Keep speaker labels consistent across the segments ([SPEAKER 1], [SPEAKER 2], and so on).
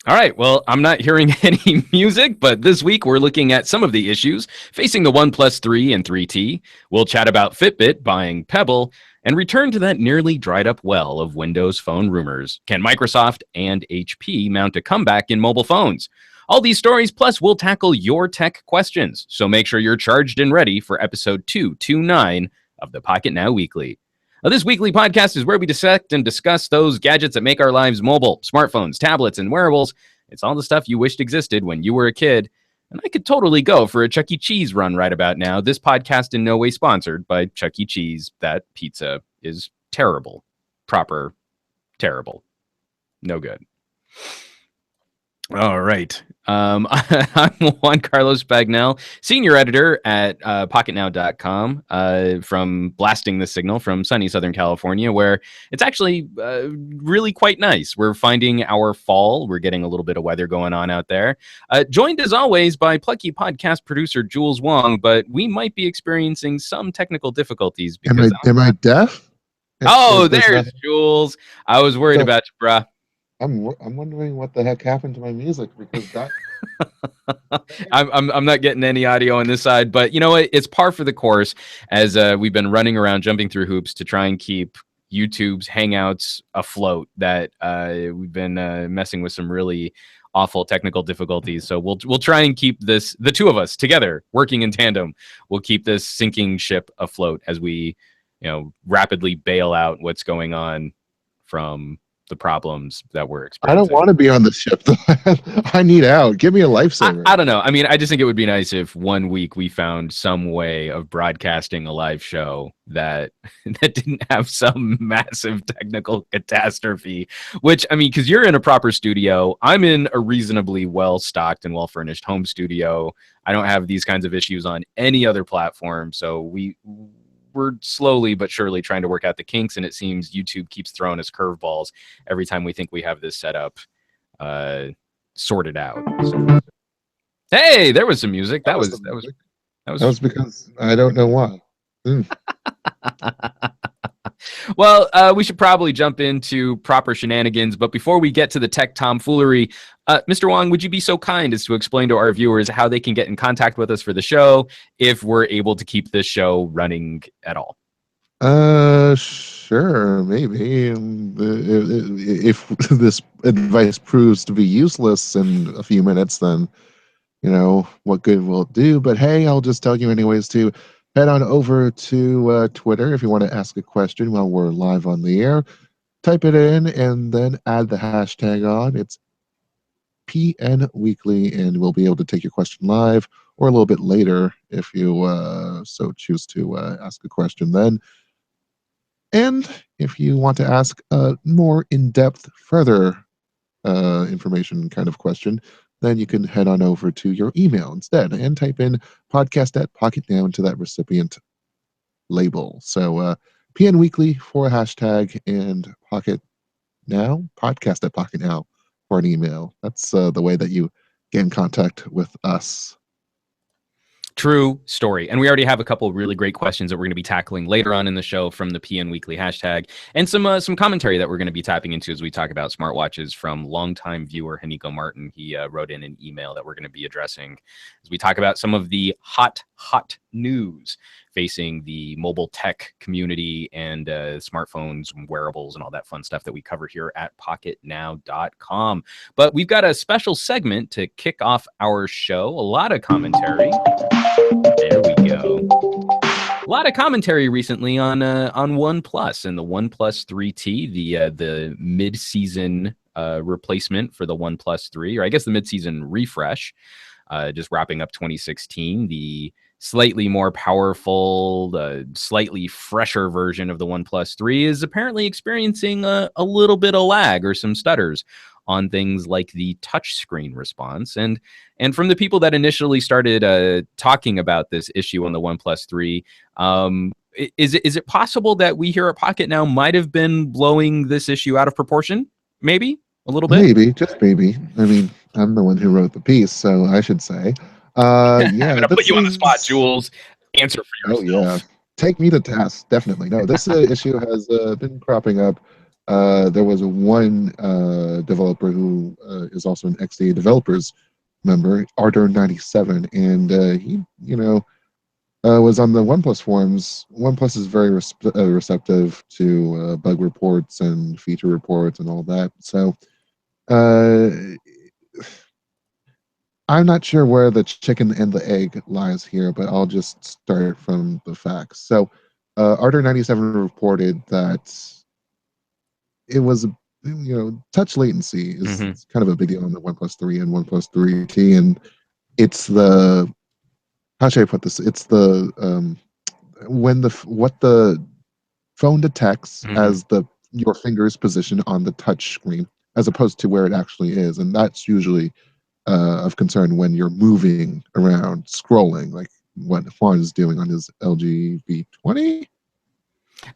[SPEAKER 1] All right, well, I'm not hearing any music, but this week we're looking at some of the issues facing the OnePlus 3 and 3T. We'll chat about FitBit buying Pebble and return to that nearly dried up well of Windows Phone rumors. Can Microsoft and HP mount a comeback in mobile phones? All these stories, plus we'll tackle your tech questions. So make sure you're charged and ready for episode 229 of the Pocketnow Weekly. Now, this weekly podcast is where we dissect and discuss those gadgets that make our lives mobile, smartphones, tablets, and wearables. It's all the stuff you wished existed when you were a kid. And I could totally go for a Chuck E. Cheese run right about now. This podcast in no way sponsored by Chuck E. Cheese. That pizza is terrible. Proper terrible. No good. All right. I'm Juan Carlos Bagnell, senior editor at Pocketnow.com, from blasting the signal from sunny Southern California, where it's actually really quite nice. We're finding our fall. We're getting a little bit of weather going on out there. Joined, as always, by plucky podcast producer Jules Wong, but we might be experiencing some technical difficulties. Because
[SPEAKER 2] am I deaf?
[SPEAKER 1] There's Jules. I was worried about you, bruh.
[SPEAKER 2] I'm wondering what the heck happened to my music, because that
[SPEAKER 1] I'm not getting any audio on this side, but you know what? It's par for the course, as we've been running around jumping through hoops to try and keep YouTube's Hangouts afloat. That we've been messing with some really awful technical difficulties. So we'll try and keep this, the two of us together, working in tandem. We'll keep this sinking ship afloat as we, rapidly bail out what's going on from the problems that we're experiencing.
[SPEAKER 2] I don't want to be on the ship. I need out. Give me a lifesaver.
[SPEAKER 1] I don't know. I mean, I just think it would be nice if one week we found some way of broadcasting a live show that didn't have some massive technical catastrophe. Which, I mean, because you're in a proper studio, I'm in a reasonably well-stocked and well-furnished home studio. I don't have these kinds of issues on any other platform, so we're slowly but surely trying to work out the kinks, and it seems YouTube keeps throwing us curveballs every time we think we have this setup sorted out. So, hey, there was some music. That was
[SPEAKER 2] because I don't know why.
[SPEAKER 1] Well, we should probably jump into proper shenanigans, but before we get to the tech tomfoolery, Mr. Wong, would you be so kind as to explain to our viewers how they can get in contact with us for the show if we're able to keep this show running at all?
[SPEAKER 2] Sure, maybe. If this advice proves to be useless in a few minutes, then, what good will it do? But hey, I'll just tell you anyways to head on over to Twitter if you want to ask a question while we're live on the air. Type it in and then add the hashtag on. It's PN Weekly, and we'll be able to take your question live or a little bit later if you so choose to ask a question then. And if you want to ask a more in-depth, further information kind of question, then you can head on over to your email instead and type in podcast@Pocketnow into that recipient label. So PN Weekly for a hashtag and Pocketnow, podcast@Pocketnow for an email. That's the way that you get in contact with us.
[SPEAKER 1] True story. And we already have a couple of really great questions that we're going to be tackling later on in the show from the PN Weekly hashtag, and some commentary that we're going to be tapping into as we talk about smartwatches from longtime viewer Haniko Martin. He wrote in an email that we're going to be addressing as we talk about some of the hot news facing the mobile tech community and smartphones, wearables, and all that fun stuff that we cover here at Pocketnow.com. But we've got a special segment to kick off our show. A lot of commentary. There we go. A lot of commentary recently on OnePlus and the OnePlus 3T, the mid-season replacement for the OnePlus 3, or I guess the mid-season refresh, just wrapping up 2016. The slightly more powerful, slightly fresher version of the OnePlus 3 is apparently experiencing a little bit of lag or some stutters on things like the touchscreen response. And from the people that initially started talking about this issue on the OnePlus 3, is it possible that we here at Pocketnow might have been blowing this issue out of proportion? Maybe a little bit.
[SPEAKER 2] Maybe, just maybe. I mean, I'm the one who wrote the piece, so I should say. Yeah,
[SPEAKER 1] I'm gonna put you on the spot, Jules. Answer for yourself.
[SPEAKER 2] Oh yeah, take me to task. Definitely. No, this issue has been cropping up There was one developer who is also an XDA developers member, Ardor97, and he, was on the OnePlus forums. OnePlus is very receptive to bug reports and feature reports and all that. So uh, I'm not sure where the chicken and the egg lies here, but I'll just start from the facts. So Ardor97 reported that it was, touch latency is
[SPEAKER 1] Hmm.
[SPEAKER 2] kind of a big deal on the OnePlus 3 and OnePlus 3T, and it's the, how should I put this? It's the when what the phone detects
[SPEAKER 1] Hmm.
[SPEAKER 2] as the your finger's position on the touch screen as opposed to where it actually is, and that's usually of concern when you're moving around scrolling, like what Juan is doing on his LG V20.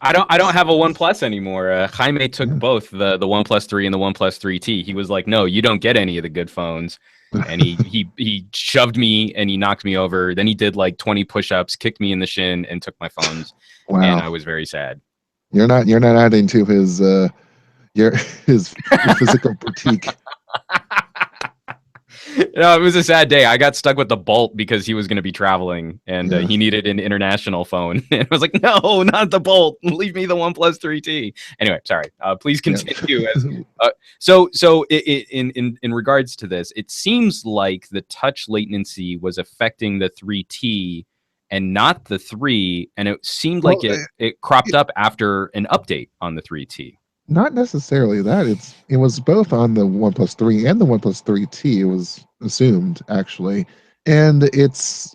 [SPEAKER 1] I don't have a OnePlus anymore. Jaime took
[SPEAKER 2] Yeah.
[SPEAKER 1] both the OnePlus 3 and the OnePlus 3T. He was like, "No, you don't get any of the good phones." And he shoved me and he knocked me over. Then he did like 20 push-ups, kicked me in the shin, and took my phones. And
[SPEAKER 2] Wow.
[SPEAKER 1] I was very sad.
[SPEAKER 2] You're not adding to his your his physical critique.
[SPEAKER 1] No, it was a sad day. I got stuck with the Bolt because he was going to be traveling and
[SPEAKER 2] Yeah.
[SPEAKER 1] he needed an international phone. And I was like, no, not the Bolt. Leave me the OnePlus 3T. Anyway, sorry. Please
[SPEAKER 2] Yeah.
[SPEAKER 1] continue. As in regards to this, it seems like the touch latency was affecting the 3T and not the 3, and it seemed like
[SPEAKER 2] Well,
[SPEAKER 1] it cropped up after an update on the 3T.
[SPEAKER 2] not necessarily that. It was both on the OnePlus 3 and the OnePlus 3T. It was assumed actually, and it's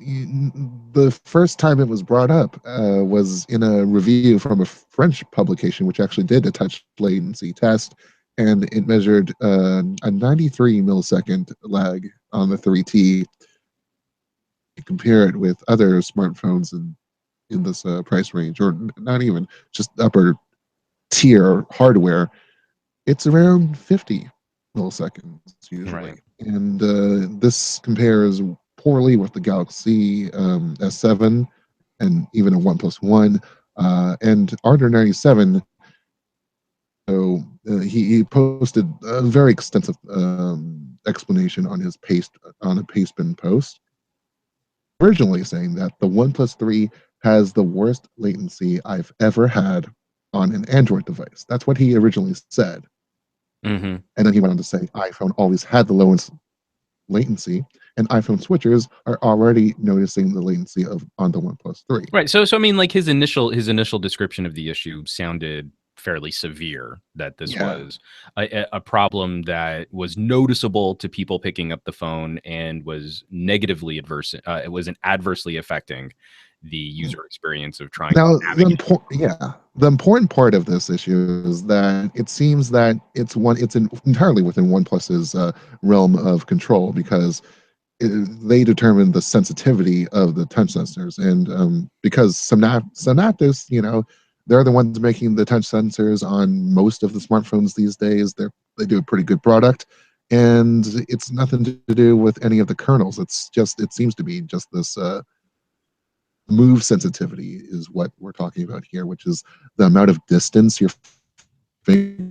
[SPEAKER 2] the first time it was brought up was in a review from a French publication, which actually did a touch latency test, and it measured a 93 millisecond lag on the 3T. Compare it with other smartphones in this price range, or not even just upper tier hardware, it's around 50 milliseconds
[SPEAKER 1] Right.
[SPEAKER 2] usually. And this compares poorly with the Galaxy S7 and even a OnePlus One. And Ardor 97, so he posted a very extensive explanation on his on a Pastebin post, originally saying that the OnePlus 3 has the worst latency I've ever had on an Android device. That's what he originally said.
[SPEAKER 1] Hmm.
[SPEAKER 2] And then he went on to say iPhone always had the lowest latency, and iPhone switchers are already noticing the latency of on the OnePlus 3.
[SPEAKER 1] Right. So I mean, like his initial description of the issue sounded fairly severe. That this
[SPEAKER 2] Yeah.
[SPEAKER 1] was a problem that was noticeable to people picking up the phone and was negatively adverse. It was an adversely affecting the user experience of trying to
[SPEAKER 2] Now,
[SPEAKER 1] navigate.
[SPEAKER 2] the important part of this issue is that it seems that it's entirely within OnePlus's realm of control because they determine the sensitivity of the touch sensors, and because Synaptis, they're the ones making the touch sensors on most of the smartphones these days. They do a pretty good product, and it's nothing to do with any of the kernels. It seems to be just this move sensitivity is what we're talking about here, which is the amount of distance your finger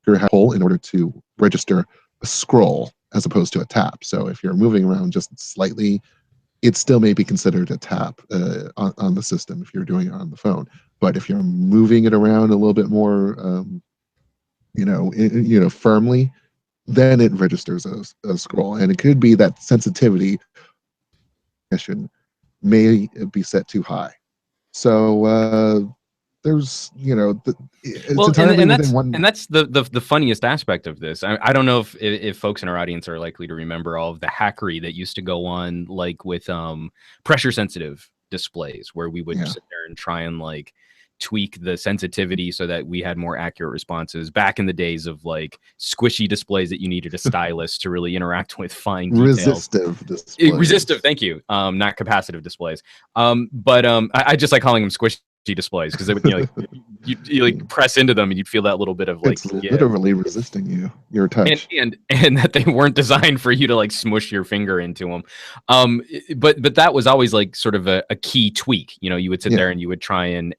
[SPEAKER 2] has to pull in order to register a scroll as opposed to a tap. So if you're moving around just slightly, it still may be considered a tap on the system if you're doing it on the phone. But if you're moving it around a little bit more, firmly, then it registers a scroll. And it could be that sensitivity may be set too high. So there's, it's
[SPEAKER 1] Well, and
[SPEAKER 2] entirely
[SPEAKER 1] and
[SPEAKER 2] within
[SPEAKER 1] that's
[SPEAKER 2] one.
[SPEAKER 1] and that's the funniest aspect of this. I don't know if folks in our audience are likely to remember all of the hackery that used to go on, like with pressure sensitive displays, where we would
[SPEAKER 2] Yeah.
[SPEAKER 1] sit there and try and like tweak the sensitivity so that we had more accurate responses. Back in the days of like squishy displays that you needed a stylus to really interact with fine details.
[SPEAKER 2] Resistive
[SPEAKER 1] Resistive,
[SPEAKER 2] displays.
[SPEAKER 1] thank you. Not capacitive displays. But I just like calling them squishy displays because they would, like you like press into them and you'd feel that little bit of like
[SPEAKER 2] It's
[SPEAKER 1] give,
[SPEAKER 2] literally resisting your
[SPEAKER 1] and
[SPEAKER 2] touch.
[SPEAKER 1] and and that they weren't designed for you to like smush your finger into them. But that was always like sort of a key tweak. You would sit
[SPEAKER 2] Yeah.
[SPEAKER 1] there and you would try and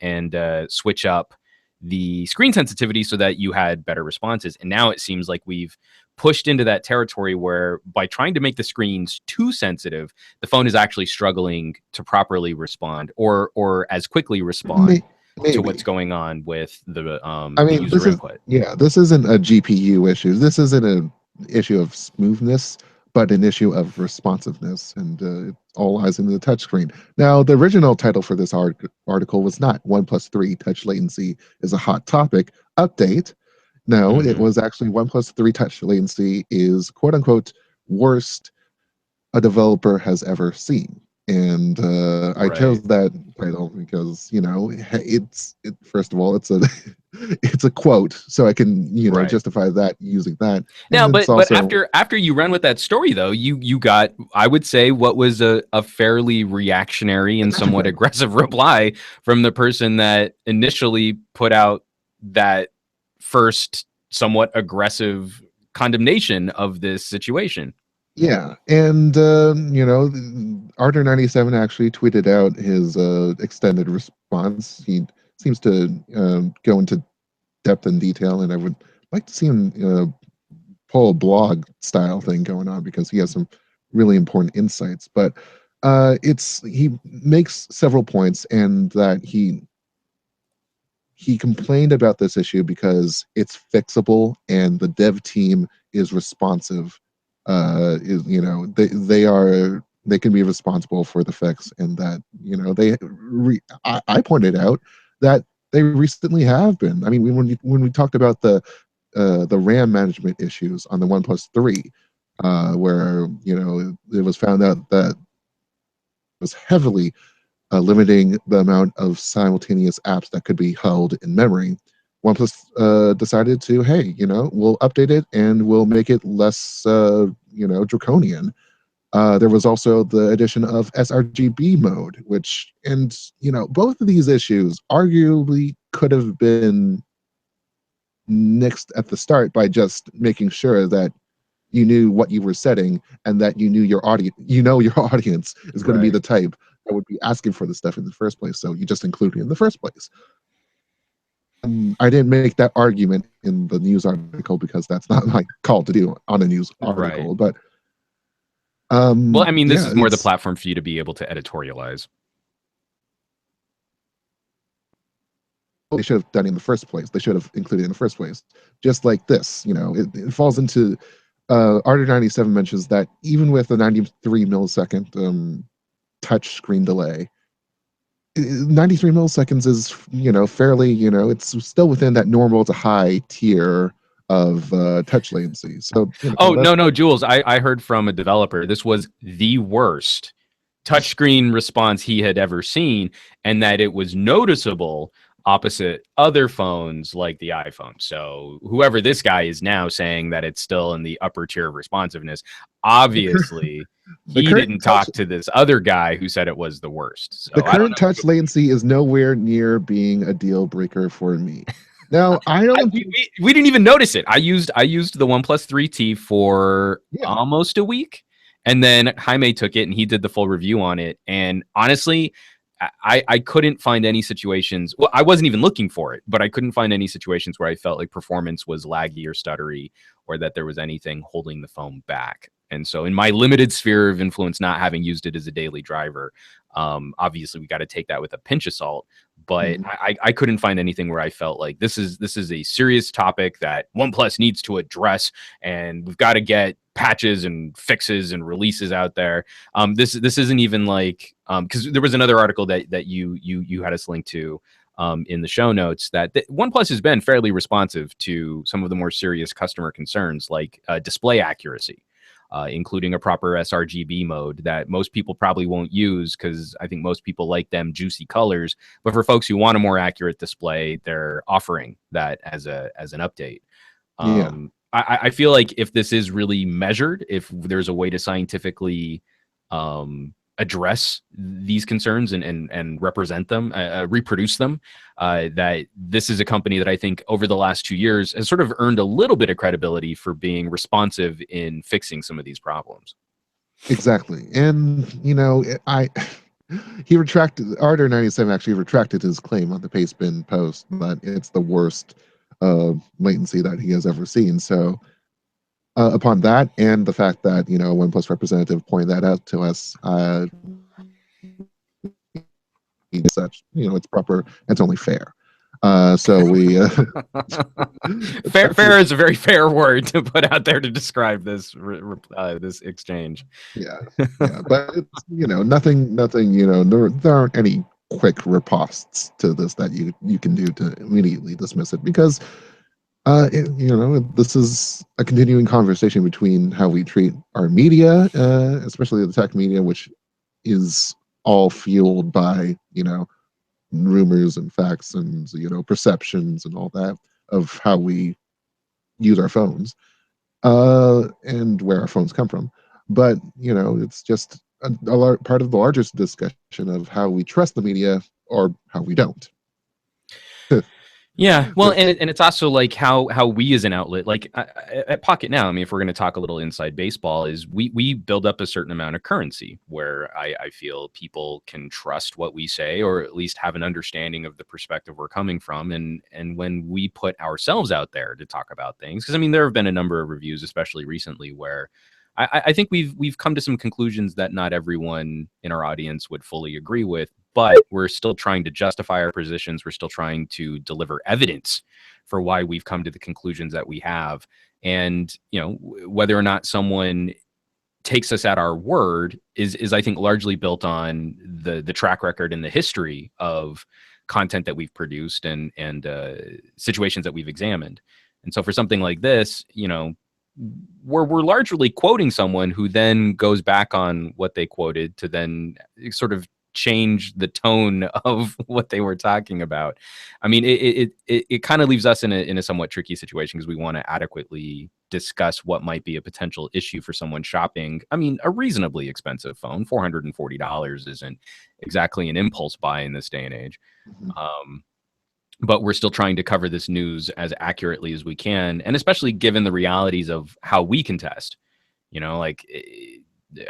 [SPEAKER 1] switch up the screen sensitivity so that you had better responses. And now it seems like we've pushed into that territory where by trying to make the screens too sensitive, the phone is actually struggling to properly respond or as quickly respond to what's
[SPEAKER 2] Maybe.
[SPEAKER 1] going on with
[SPEAKER 2] I
[SPEAKER 1] the
[SPEAKER 2] mean, this
[SPEAKER 1] user
[SPEAKER 2] is
[SPEAKER 1] input.
[SPEAKER 2] yeah, this isn't a GPU issue. This isn't an issue of smoothness, but an issue of responsiveness, and it all lies in the touchscreen. Now, the original title for this article was not OnePlus 3 touch latency is a hot topic update. No, it
[SPEAKER 1] Mm-hmm.
[SPEAKER 2] was actually OnePlus 3 touch latency is quote unquote worst a developer has ever seen. And I chose
[SPEAKER 1] Right.
[SPEAKER 2] that title because first of all it's a it's a quote, so I can
[SPEAKER 1] Right.
[SPEAKER 2] justify that using that,
[SPEAKER 1] Now,
[SPEAKER 2] and it's
[SPEAKER 1] but
[SPEAKER 2] also
[SPEAKER 1] after you run with that story though, you got, I would say, what was a fairly reactionary and somewhat aggressive reply from the person that initially put out that first somewhat aggressive condemnation of this situation.
[SPEAKER 2] yeah, and Arthur97 actually tweeted out his extended response. He seems to go into depth and detail, and I would like to see him pull a blog style thing going on because he has some really important insights. But it's he makes several points, and that he complained about this issue because it's fixable and the dev team is responsive. Is they can be responsible for the fix, and that I pointed out that they recently have been. I mean, when we talked about the RAM management issues on the OnePlus 3, where it was found out that it was heavily limiting the amount of simultaneous apps that could be held in memory. OnePlus decided to, hey, we'll update it and we'll make it less, draconian. There was also the addition of sRGB mode, both of these issues arguably could have been nixed at the start by just making sure that you knew what you were setting, and that you knew your audience your audience is going to be
[SPEAKER 1] Right.
[SPEAKER 2] the type that would be asking for the stuff in the first place, so you just include it in the first place. I didn't make that argument in the news article because that's not my call to do on a news
[SPEAKER 1] Right.
[SPEAKER 2] article, but
[SPEAKER 1] Well, I mean, this
[SPEAKER 2] yeah,
[SPEAKER 1] is more the platform for you to be able to editorialize.
[SPEAKER 2] they should have done it in the first place. They should have included it in the first place. Just like this, it falls into Arter97 mentions that even with a 93 millisecond touch screen delay, 93 milliseconds is fairly, it's still within that normal to high tier of touch latency. So
[SPEAKER 1] Oh,
[SPEAKER 2] that's
[SPEAKER 1] no, Jules, I heard from a developer this was the worst touchscreen response he had ever seen, and that it was noticeable opposite other phones like the iPhone. So whoever this guy is now saying that it's still in the upper tier of responsiveness, obviously
[SPEAKER 2] the
[SPEAKER 1] he
[SPEAKER 2] current
[SPEAKER 1] didn't
[SPEAKER 2] touch
[SPEAKER 1] talk to this other guy who said it was the worst.
[SPEAKER 2] the
[SPEAKER 1] So I don't
[SPEAKER 2] current
[SPEAKER 1] know
[SPEAKER 2] touch latency is nowhere near being a deal breaker for me. Now I don't think
[SPEAKER 1] we didn't even notice it. I used the OnePlus 3T for
[SPEAKER 2] yeah.
[SPEAKER 1] almost a week, and then Jaime took it and he did the full review on it. And honestly, I couldn't find any situations. Well, I wasn't even looking for it, but I couldn't find any situations where I felt like performance was laggy or stuttery, or that there was anything holding the phone back. And so, in my limited sphere of influence, not having used it as a daily driver, obviously we got to take that with a pinch of salt. But
[SPEAKER 2] Mhm.
[SPEAKER 1] I couldn't find anything where I felt like this is a serious topic that OnePlus needs to address, and we've got to get patches and fixes and releases out there. This isn't even like, because there was another article that you had us link to in the show notes that OnePlus has been fairly responsive to some of the more serious customer concerns like display accuracy. Including a proper sRGB mode that most people probably won't use because I think most people like them juicy colors. But for folks who want a more accurate display, they're offering that as an update.
[SPEAKER 2] Yeah.
[SPEAKER 1] I feel like if this is really measured, if there's a way to scientifically address these concerns and represent them, reproduce them, that this is a company that I think over the last 2 years has sort of earned a little bit of credibility for being responsive in fixing some of these problems.
[SPEAKER 2] Exactly. And he retracted. Arter97 actually retracted his claim on the Pastebin post that it's the worst latency that he has ever seen. So upon that, and the fact that a OnePlus representative pointed that out to us, such it's proper. It's only fair. So we
[SPEAKER 1] fair is a very fair word to put out there to describe this this exchange.
[SPEAKER 2] Yeah, but it's, nothing. There aren't any quick riposts to this that you can do to immediately dismiss it, because this is a continuing conversation between how we treat our media, especially the tech media, which is all fueled by rumors and facts and perceptions and all that of how we use our phones, and where our phones come from. But it's just a part of the largest discussion of how we trust the media or how we don't.
[SPEAKER 1] Yeah, well, and it's also like how we as an outlet, like at Pocketnow, I mean, if we're going to talk a little inside baseball, is we build up a certain amount of currency where I feel people can trust what we say, or at least have an understanding of the perspective we're coming from. And when we put ourselves out there to talk about things, because I mean, there have been a number of reviews, especially recently, where I think we've come to some conclusions that not everyone in our audience would fully agree with, but we're still trying to justify our positions. We're still trying to deliver evidence for why we've come to the conclusions that we have. And, whether or not someone takes us at our word is I think largely built on the track record and the history of content that we've produced and situations that we've examined. And so for something like this, we're largely quoting someone who then goes back on what they quoted to then sort of change the tone of what they were talking about. I mean, it kind of leaves us in a somewhat tricky situation, because we want to adequately discuss what might be a potential issue for someone shopping. I mean, a reasonably expensive phone, $440 isn't exactly an impulse buy in this day and age. But we're still trying to cover this news as accurately as we can, and especially given the realities of how we can test. Like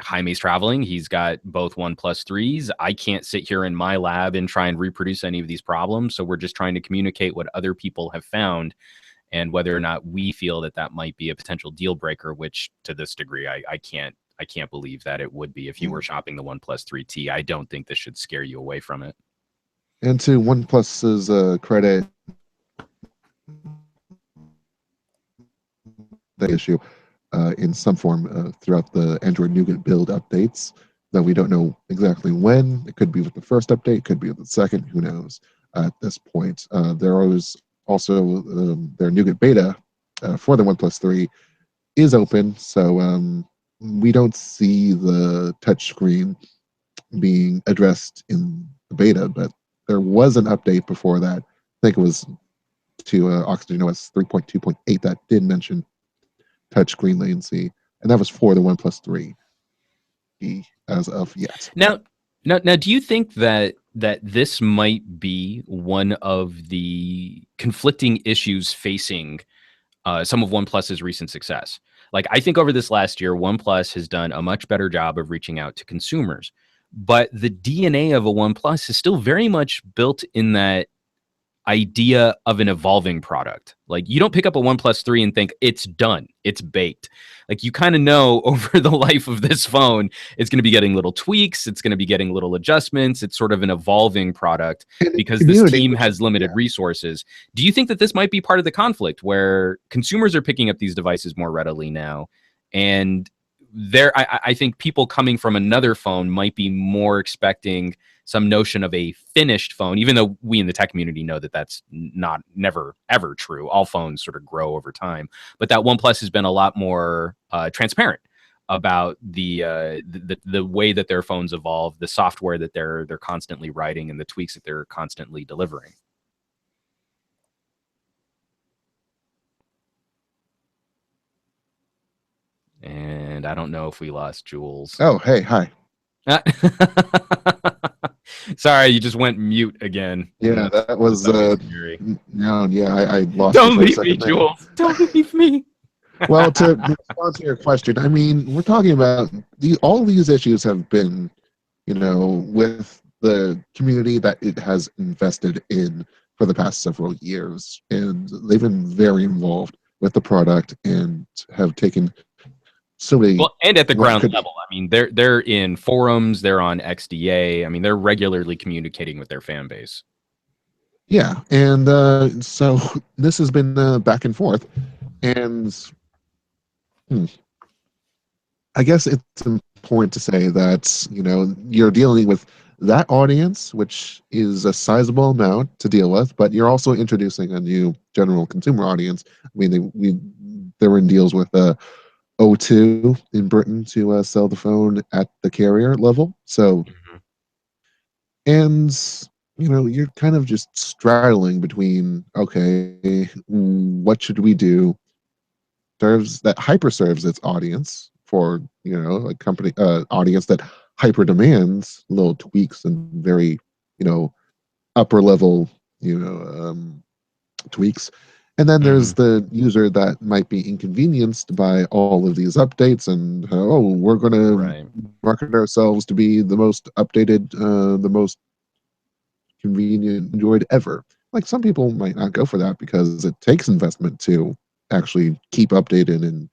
[SPEAKER 1] Jaime's traveling. He's got both OnePlus 3s. I can't sit here in my lab and try and reproduce any of these problems. So we're just trying to communicate what other people have found, and whether or not we feel that might be a potential deal breaker, which to this degree, I can't believe that it would be. If you were shopping the OnePlus 3T, I don't think this should scare you away from it.
[SPEAKER 2] And to OnePlus's credit, the issue in some form throughout the Android Nougat build updates, that we don't know exactly when. It could be with the first update, could be with the second, who knows at this point. There is also their Nougat beta for the OnePlus 3 is open, so we don't see the touchscreen being addressed in the beta, but there was an update before that. I think it was to Oxygen OS 3.2.8 that did mention touchscreen latency, and that was for the OnePlus 3 as of yet.
[SPEAKER 1] Now, do you think that this might be one of the conflicting issues facing some of OnePlus's recent success? Like, I think over this last year, OnePlus has done a much better job of reaching out to consumers, but the DNA of a OnePlus is still very much built in that idea of an evolving product. Like, you don't pick up a OnePlus 3 and think it's done, it's baked. Like, you kind of know over the life of this phone, it's going to be getting little tweaks, it's going to be getting little adjustments. It's sort of an evolving product because this team has limited resources. Do you think that this might be part of the conflict, where consumers are picking up these devices more readily now, and I think people coming from another phone might be more expecting some notion of a finished phone, even though we in the tech community know that that's never ever true. All phones sort of grow over time, but that OnePlus has been a lot more transparent about the way that their phones evolve, the software that they're constantly writing, and the tweaks that they're constantly delivering. And I don't know if we lost Jules.
[SPEAKER 2] Oh, hey, hi.
[SPEAKER 1] Sorry, you just went mute again.
[SPEAKER 2] Yeah, that was no, yeah, I lost.
[SPEAKER 1] Don't leave me, Jules. Don't leave me.
[SPEAKER 2] Well, to respond to your question, I mean, we're talking about all these issues have been, with the community that it has invested in for the past several years. And they've been very involved with the product and have taken so many,
[SPEAKER 1] Well, and at the
[SPEAKER 2] what
[SPEAKER 1] ground
[SPEAKER 2] could,
[SPEAKER 1] level, I mean, they're in forums, they're on XDA. I mean, they're regularly communicating with their fan base.
[SPEAKER 2] yeah. And so this has been back and forth. And hmm, I guess it's important to say that, you're dealing with that audience, which is a sizable amount to deal with, but you're also introducing a new general consumer audience. I mean, they were in deals with O2 in Britain to sell the phone at the carrier level. So,
[SPEAKER 1] Mhm.
[SPEAKER 2] and you're kind of just straddling between, okay, what should we do serves that hyper serves its audience for a company audience that hyper demands little tweaks and very upper level you know um, tweaks, and then there's
[SPEAKER 1] Mhm.
[SPEAKER 2] the user that might be inconvenienced by all of these updates, and we're going to
[SPEAKER 1] Right.
[SPEAKER 2] market ourselves to be the most updated, the most convenient Android ever. Like, some people might not go for that because it takes investment to actually keep updated and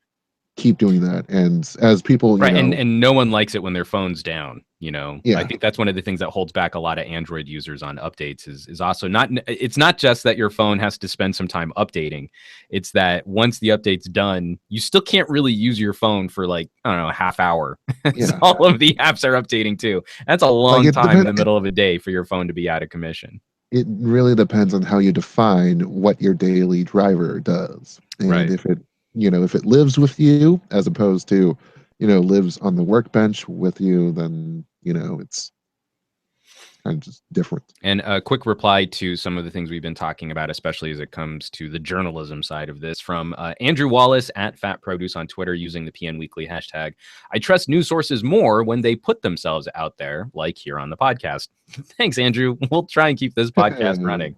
[SPEAKER 2] keep doing that. And as people,
[SPEAKER 1] Right, and no one likes it when their phone's down, you know? I
[SPEAKER 2] yeah,
[SPEAKER 1] think that's one of the things that holds back a lot of Android users on updates is also not it's not just that your phone has to spend some time updating. It's that once the update's done, you still can't really use your phone for, like, I don't know, a half hour. So
[SPEAKER 2] yeah.
[SPEAKER 1] all of the apps are updating too. That's a
[SPEAKER 2] Like,
[SPEAKER 1] long time in the middle of a day for your phone to be out of commission.
[SPEAKER 2] it really depends on how you define what your daily driver does. And
[SPEAKER 1] Right.
[SPEAKER 2] if it lives with you as opposed to, lives on the workbench with you, then, it's kind of just different.
[SPEAKER 1] And a quick reply to some of the things we've been talking about, especially as it comes to the journalism side of this, from Andrew Wallace at Fat Produce on Twitter using the PN Weekly hashtag. I trust news sources more when they put themselves out there, like here on the podcast. Thanks, Andrew. We'll try and keep this podcast running.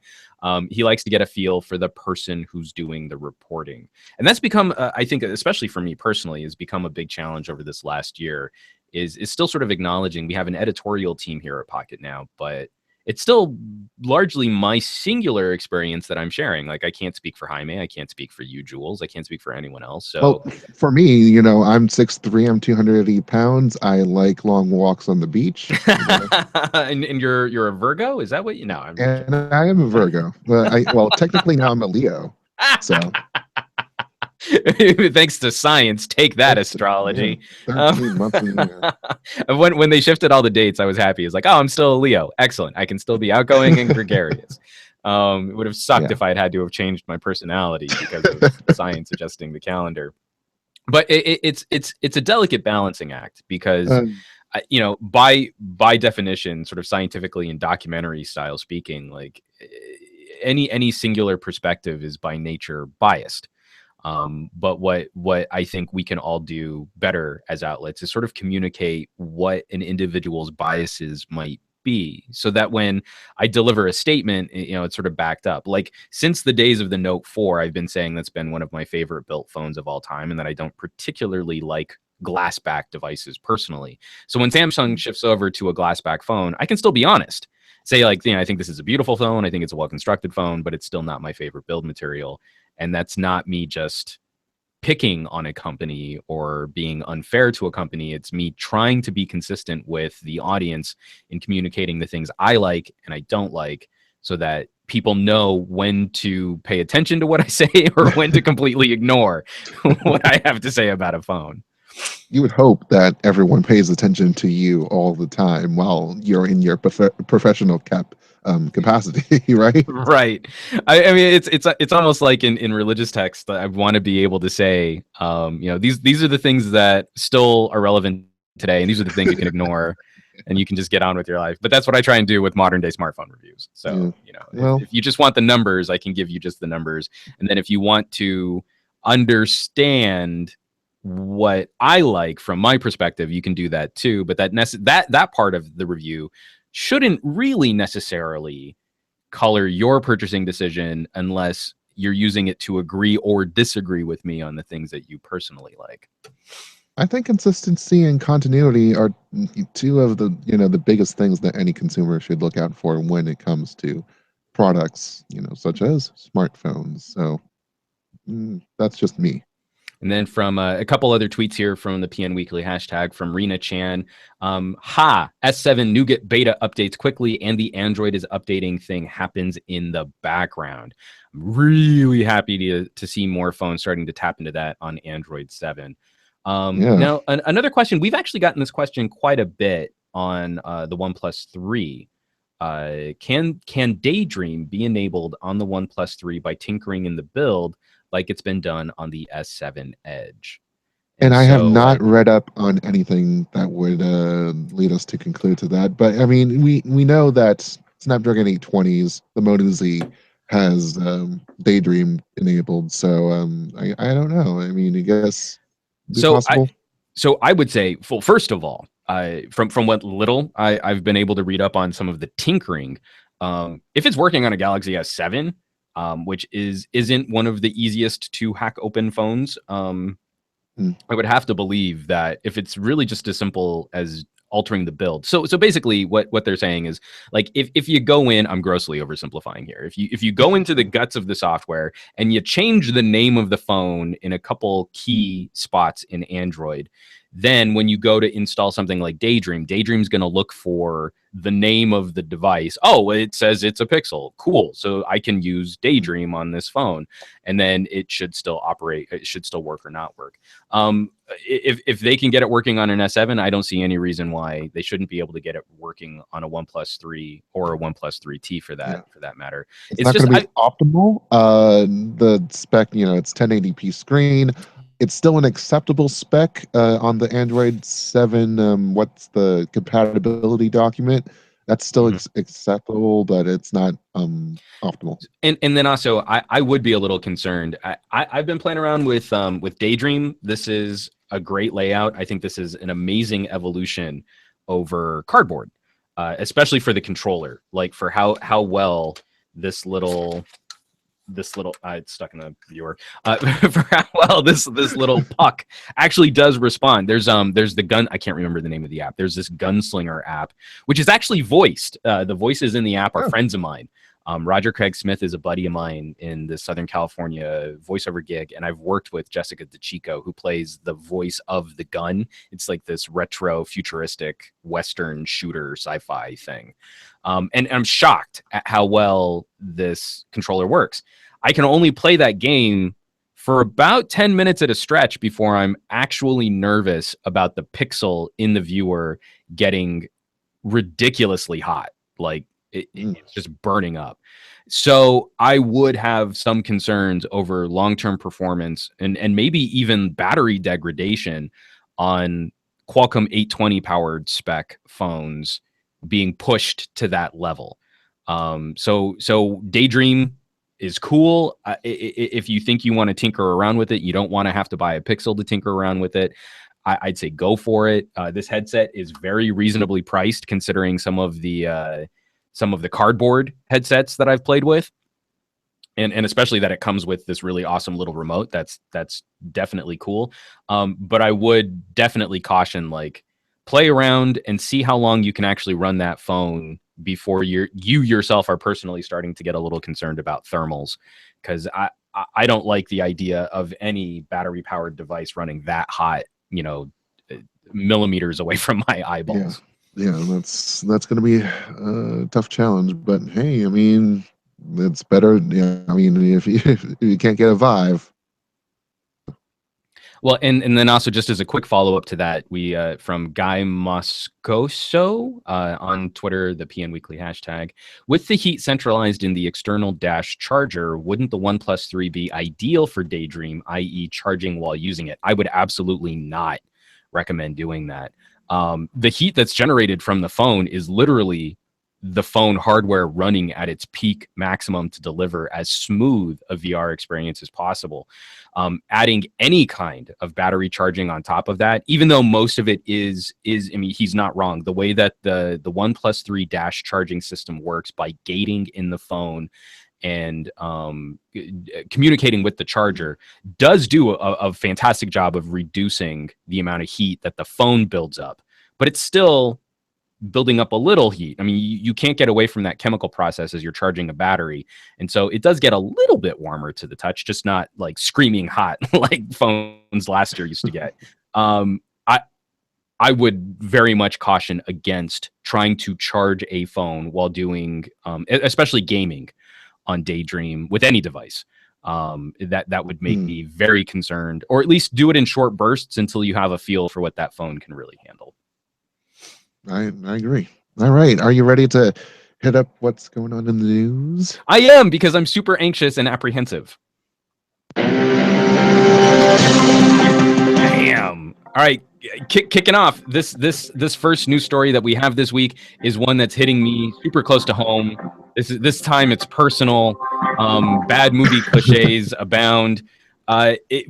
[SPEAKER 1] He likes to get a feel for the person who's doing the reporting. And that's become, I think, especially for me personally, has become a big challenge over this last year. Is still sort of acknowledging we have an editorial team here at Pocketnow, but it's still largely my singular experience that I'm sharing. Like, I can't speak for Jaime, I can't speak for you, Jules, I can't speak for anyone else.
[SPEAKER 2] Well,
[SPEAKER 1] So,
[SPEAKER 2] for me, I'm 6'3", I'm 280 pounds. I like long walks on the beach,
[SPEAKER 1] and you're a Virgo, is that what you know? I'm
[SPEAKER 2] and I am a Virgo. Well, technically now I'm a Leo. So
[SPEAKER 1] thanks to science, take that
[SPEAKER 2] yeah,
[SPEAKER 1] astrology. Um,
[SPEAKER 2] 13 months in the year.
[SPEAKER 1] when they shifted all the dates, I was happy. It's like, oh, I'm still a Leo. Excellent. I can still be outgoing and gregarious. It would have sucked
[SPEAKER 2] Yeah.
[SPEAKER 1] if I'd had to have changed my personality because of science adjusting the calendar. But it's a delicate balancing act because
[SPEAKER 2] Um,
[SPEAKER 1] by definition, sort of scientifically and documentary style speaking, like any singular perspective is by nature biased. But what I think we can all do better as outlets is sort of communicate what an individual's biases might be, so that when I deliver a statement, it's sort of backed up. Like, since the days of the Note 4, I've been saying that's been one of my favorite built phones of all time, and that I don't particularly like glass back devices personally. So when Samsung shifts over to a glass back phone, I can still be honest. Say, like, I think this is a beautiful phone. I think it's a well constructed phone, but it's still not my favorite build material. And that's not me just picking on a company or being unfair to a company. It's me trying to be consistent with the audience in communicating the things I like and I don't like, so that people know when to pay attention to what I say or when to completely ignore what I have to say about a phone.
[SPEAKER 2] you would hope that everyone pays attention to you all the time while you're in your professional capacity, right?
[SPEAKER 1] Right. I mean, it's almost like in religious texts, I want to be able to say, these are the things that still are relevant today, and these are the things you can ignore, and you can just get on with your life. But that's what I try and do with modern day smartphone reviews.
[SPEAKER 2] Yeah.
[SPEAKER 1] So,
[SPEAKER 2] Well,
[SPEAKER 1] if you just want the numbers, I can give you just the numbers, and then if you want to understand what I like from my perspective, you can do that too. But that part of the review shouldn't really necessarily color your purchasing decision unless you're using it to agree or disagree with me on the things that you personally like.
[SPEAKER 2] I think consistency and continuity are two of the the biggest things that any consumer should look out for when it comes to products, such as smartphones. So that's just me.
[SPEAKER 1] And then from a couple other tweets here from the PN Weekly hashtag from Rena Chan. S7 Nougat beta updates quickly, and the Android is updating thing happens in the background. I'm really happy to see more phones starting to tap into that on Android 7.
[SPEAKER 2] Yeah.
[SPEAKER 1] Now, another question. We've actually gotten this question quite a bit on the OnePlus 3. Can Daydream be enabled on the OnePlus 3 by tinkering in the build like it's been done on the S7 Edge?
[SPEAKER 2] And
[SPEAKER 1] And
[SPEAKER 2] I have
[SPEAKER 1] so,
[SPEAKER 2] not read up on anything that would lead us to conclude to that. But I mean, we know that Snapdragon 820s, the Moto Z, has Daydream enabled. So I don't know. I mean, I guess it'd be
[SPEAKER 1] so I
[SPEAKER 2] possible.
[SPEAKER 1] so I would say, well, first of all, from what little I've been able to read up on some of the tinkering, if it's working on a Galaxy S7, which isn't one of the easiest to hack open phones,
[SPEAKER 2] Mm,
[SPEAKER 1] I would have to believe that if it's really just as simple as altering the build. So basically what they're saying is, like, if you go in, I'm grossly oversimplifying here. If you go into the guts of the software and you change the name of the phone in a couple key spots in Android, then when you go to install something like Daydream's going to look for the name of the device. Oh, it says it's a Pixel. Cool. So I can use
[SPEAKER 2] mm,
[SPEAKER 1] Daydream on this phone, and then it should still operate. It should still work or not work. If they can get it working on an S7, I don't see any reason why they shouldn't be able to get it working on a OnePlus 3 or a OnePlus 3T for
[SPEAKER 2] yeah.
[SPEAKER 1] that matter.
[SPEAKER 2] It's
[SPEAKER 1] It's
[SPEAKER 2] not
[SPEAKER 1] just
[SPEAKER 2] going to be optimal. The spec, it's 1080p screen. It's still an acceptable spec on the Android 7. What's the compatibility document? That's still
[SPEAKER 1] Mhm.
[SPEAKER 2] acceptable, but it's not optimal.
[SPEAKER 1] And then also I would be a little concerned. I've been playing around with Daydream. This is a great layout. I think this is an amazing evolution over Cardboard, especially for the controller. Like for how well this little it's stuck in the viewer, for how well this little puck actually does respond. There's the gun, I can't remember the name of the app. There's this gunslinger app which is actually voiced. The voices in the app are
[SPEAKER 2] Oh,
[SPEAKER 1] friends of mine. Roger Craig Smith is a buddy of mine in the Southern California voiceover gig, and I've worked with Jessica DeChico, who plays the voice of the gun. It's like this retro futuristic Western shooter sci-fi thing. And I'm shocked at how well this controller works. I can only play that game for about 10 minutes at a stretch before I'm actually nervous about the pixel in the viewer getting ridiculously hot. Like
[SPEAKER 2] mm,
[SPEAKER 1] it's just burning up. So I would have some concerns over long-term performance and maybe even battery degradation on Qualcomm 820 powered spec phones being pushed to that level. So Daydream is cool. If you think you want to tinker around with it, you don't want to have to buy a Pixel to tinker around with it. I'd say go for it. This headset is very reasonably priced considering some of the cardboard headsets that I've played with, and especially that it comes with this really awesome little remote. That's definitely cool. But I would definitely caution, like, play around and see how long you can actually run that phone before you yourself are personally starting to get a little concerned about thermals, because I don't like the idea of any battery powered device running that hot, millimeters away from my
[SPEAKER 2] yeah,
[SPEAKER 1] eyeballs.
[SPEAKER 2] yeah. That's going to be a tough challenge. But hey, I mean, it's better. Yeah, I mean, if you can't get a Vive.
[SPEAKER 1] Well, and then also, just as a quick follow up to that, we from Guy Moscoso on Twitter, the PN Weekly hashtag, with the heat centralized in the external dash charger, wouldn't the OnePlus 3 be ideal for Daydream, i.e., charging while using it? I would absolutely not recommend doing that. The heat that's generated from the phone is literally the phone hardware running at its peak maximum to deliver as smooth a VR experience as possible. Adding any kind of battery charging on top of that, even though most of it is I mean, he's not wrong. The way that the OnePlus 3 Dash charging system works by gating in the phone and communicating with the charger does do a fantastic job of reducing the amount of heat that the phone builds up, but it's still building up a little heat. I mean, you can't get away from that chemical process as you're charging a battery. And so it does get a little bit warmer to the touch, just not like screaming hot like phones last year used to get. I would very much caution against trying to charge a phone while doing, especially gaming on Daydream with any device. That would make me very concerned, or at least do it in short bursts until you have a feel for what that phone can really handle.
[SPEAKER 2] I agree. All right. Are you ready to hit up what's going on in the news?
[SPEAKER 1] I am, because I'm super anxious and apprehensive. Damn. All right. Kicking off this first news story that we have this week is one that's hitting me super close to home. This time it's personal. Bad movie cliches abound.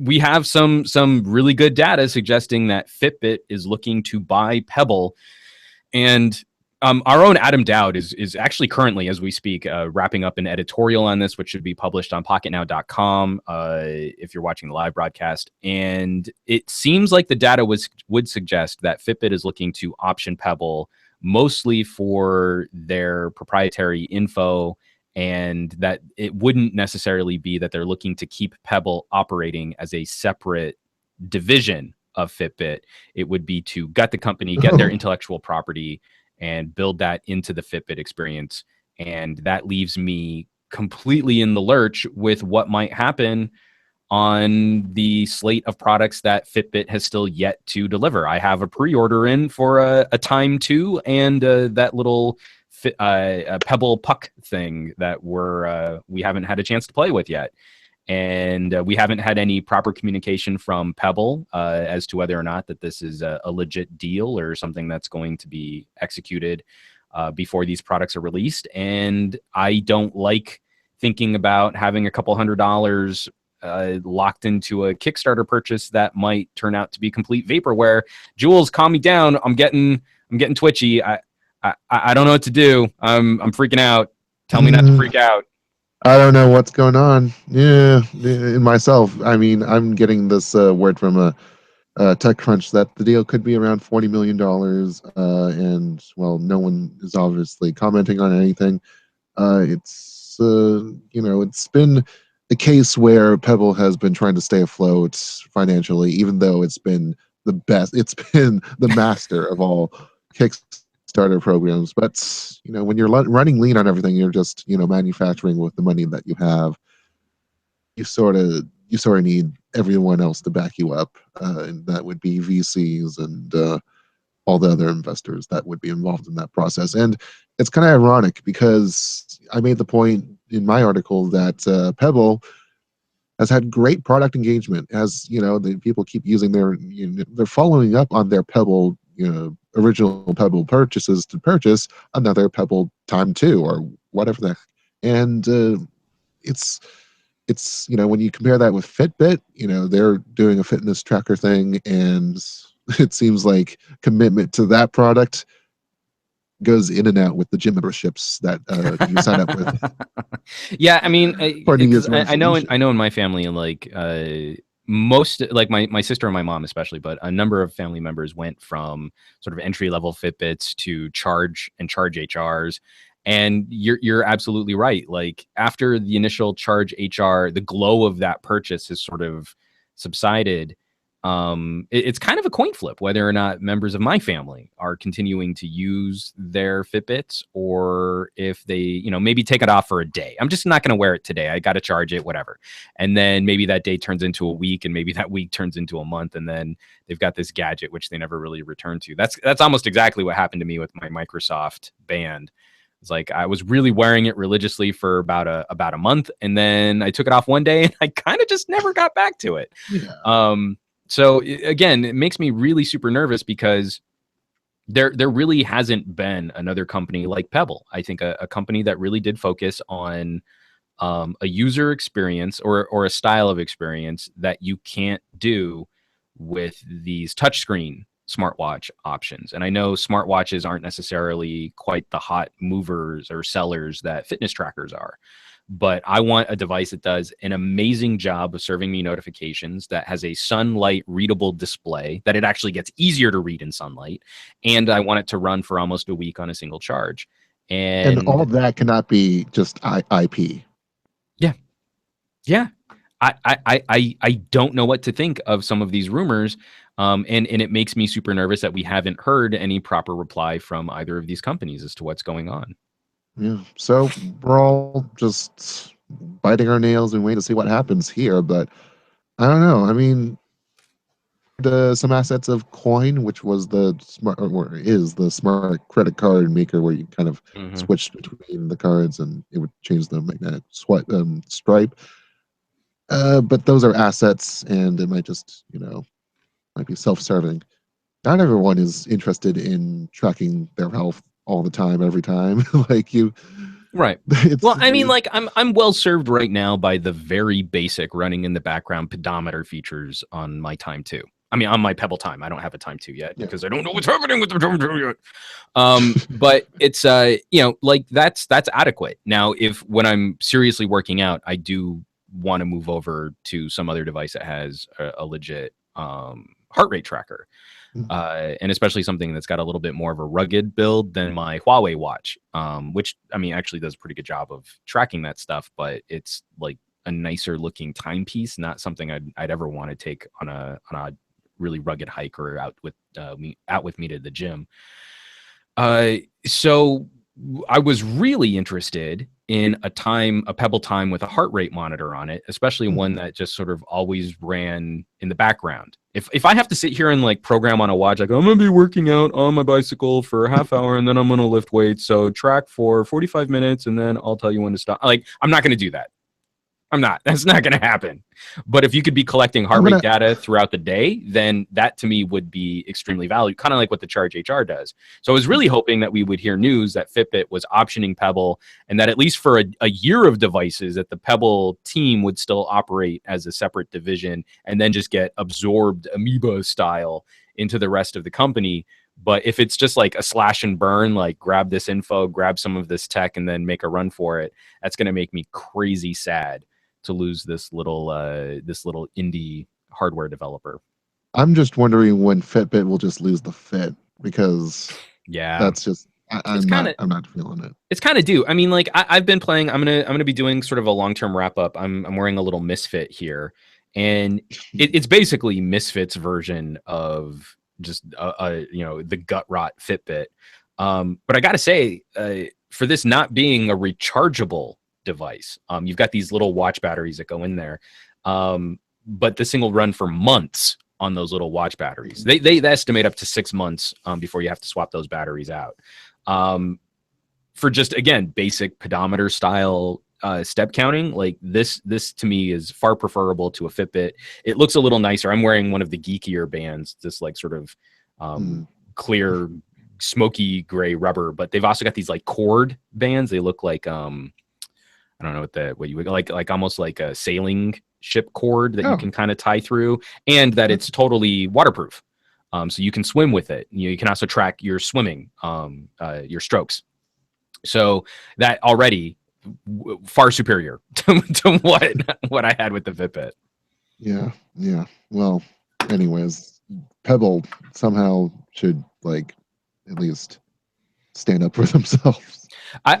[SPEAKER 1] We have some really good data suggesting that Fitbit is looking to buy Pebble. And our own Adam Dowd is actually currently, as we speak, wrapping up an editorial on this, which should be published on Pocketnow.com if you're watching the live broadcast. And it seems like the data would suggest that Fitbit is looking to option Pebble mostly for their proprietary info, and that it wouldn't necessarily be that they're looking to keep Pebble operating as a separate division of Fitbit. It would be to gut the company, get their intellectual property, and build that into the Fitbit experience. And that leaves me completely in the lurch with what might happen on the slate of products that Fitbit has still yet to deliver. I have a pre-order in for a Time 2 and that little Pebble Puck thing that we haven't had a chance to play with yet. And we haven't had any proper communication from Pebble as to whether or not that this is a legit deal or something that's going to be executed before these products are released. And I don't like thinking about having a couple $100 locked into a Kickstarter purchase that might turn out to be complete vaporware. Jules, calm me down. I'm getting twitchy. I don't know what to do. I'm freaking out. Tell me not to freak out.
[SPEAKER 2] I don't know what's going on. Yeah, in myself. I mean, I'm getting this word from a TechCrunch that the deal could be around $40 million. And, well, no one is obviously commenting on anything. It's been a case where Pebble has been trying to stay afloat financially, even though it's been the best. It's been the master of all Kickstarter programs. But when you're running lean on everything, you're just manufacturing with the money that you have. You sort of need everyone else to back you up, and that would be VCs and all the other investors that would be involved in that process. And it's kind of ironic because I made the point in my article that Pebble has had great product engagement. As the people keep using they're following up on their Pebble, original Pebble purchases to purchase another Pebble Time 2 or whatever the heck. And it's when you compare that with Fitbit, they're doing a fitness tracker thing, and it seems like commitment to that product goes in and out with the gym memberships that you sign up with.
[SPEAKER 1] Yeah, I mean, I know in my family, like most, like my sister and my mom especially, but a number of family members went from sort of entry level Fitbits to Charge HRs. And you're absolutely right. Like after the initial Charge HR, the glow of that purchase has sort of subsided. It's kind of a coin flip whether or not members of my family are continuing to use their Fitbits, or if they, maybe take it off for a day. I'm just not going to wear it today. I got to charge it, whatever. And then maybe that day turns into a week, and maybe that week turns into a month, and then they've got this gadget which they never really return to. That's almost exactly what happened to me with my Microsoft Band. It's like I was really wearing it religiously for about a month, and then I took it off one day, and I kind of just never got back to it. Yeah. So again, it makes me really super nervous because there really hasn't been another company like Pebble. I think a company that really did focus on a user experience or a style of experience that you can't do with these touchscreen smartwatch options. And I know smartwatches aren't necessarily quite the hot movers or sellers that fitness trackers are, but I want a device that does an amazing job of serving me notifications, that has a sunlight readable display, that it actually gets easier to read in sunlight, and I want it to run for almost a week on a single charge.
[SPEAKER 2] And all
[SPEAKER 1] And
[SPEAKER 2] that cannot be just IP.
[SPEAKER 1] yeah, yeah. I don't know what to think of some of these rumors, and it makes me super nervous that we haven't heard any proper reply from either of these companies as to what's going on.
[SPEAKER 2] Yeah. So we're all just biting our nails and waiting to see what happens here. But I don't know. I mean, some assets of Coin, which was the smart or is the smart credit card maker, where you kind of
[SPEAKER 1] Hmm.
[SPEAKER 2] switched between the cards and it would change the magnetic stripe. But those are assets, and it might just might be self-serving. Not everyone is interested in tracking their health all the time, every time. Like you,
[SPEAKER 1] Right.
[SPEAKER 2] it's
[SPEAKER 1] Well, I mean, like I'm well served right now by the very basic running in the background pedometer features on my Time 2. I mean, on my Pebble Time. I don't have a Time 2 yet
[SPEAKER 2] yeah.
[SPEAKER 1] because I don't know what's happening with the Time 2 yet. But it's like that's adequate. Now, if when I'm seriously working out, I do want to move over to some other device that has a legit heart rate tracker.
[SPEAKER 2] Mm.
[SPEAKER 1] And especially something that's got a little bit more of a rugged build than my Huawei watch, which I mean actually does a pretty good job of tracking that stuff, but it's like a nicer looking timepiece, not something I'd ever want to take on a really rugged hike or out with me to the gym. So I was really interested in a Pebble Time with a heart rate monitor on it, especially one
[SPEAKER 2] Mm.
[SPEAKER 1] that just sort of always ran in the background. If I have to sit here and like program on a watch, like I'm gonna be working out on my bicycle for a half hour and then I'm gonna lift weights, so track for 45 minutes and then I'll tell you when to stop. Like I'm not gonna do that. I'm not. That's not going to happen. But if you could be collecting
[SPEAKER 2] I'm
[SPEAKER 1] heart rate
[SPEAKER 2] gonna.
[SPEAKER 1] data throughout the day, then that to me would be extremely valuable, kind of like what the Charge HR does. So I was really hoping that we would hear news that Fitbit was optioning Pebble, and that at least for a year of devices, that the Pebble team would still operate as a separate division and then just get absorbed amoeba style into the rest of the company. But if it's just like a slash and burn, like grab this info, grab some of this tech, and then make a run for it, that's going to make me crazy sad to lose this little indie hardware developer.
[SPEAKER 2] I'm just wondering when Fitbit will just lose the fit, because
[SPEAKER 1] Yeah,
[SPEAKER 2] that's just
[SPEAKER 1] it's
[SPEAKER 2] I'm
[SPEAKER 1] kind
[SPEAKER 2] not
[SPEAKER 1] of
[SPEAKER 2] I'm not feeling it.
[SPEAKER 1] it's kind of due. I mean, like I've been playing. I'm gonna be doing sort of a long term wrap up. I'm wearing a little Misfit here, and it's basically Misfit's version of just the gut rot Fitbit. But I gotta say, for this not being a rechargeable device, you've got these little watch batteries that go in there, but this thing will run for months on those little watch batteries. They estimate up to 6 months before you have to swap those batteries out. For just again basic pedometer style step counting, like this to me is far preferable to a Fitbit. It looks a little nicer. I'm wearing one of the geekier bands, this like sort of
[SPEAKER 2] Mm.
[SPEAKER 1] clear smoky gray rubber, but they've also got these like cord bands. They look like I don't know what you would like almost like a sailing ship cord that you
[SPEAKER 2] Oh,
[SPEAKER 1] can kind of tie through, and that
[SPEAKER 2] that's
[SPEAKER 1] it's totally waterproof. So you can swim with it. You can also track your swimming, your strokes. So that already far superior to what I had with the Fitbit.
[SPEAKER 2] yeah, yeah. Well, anyways, Pebble somehow should like at least stand up for themselves.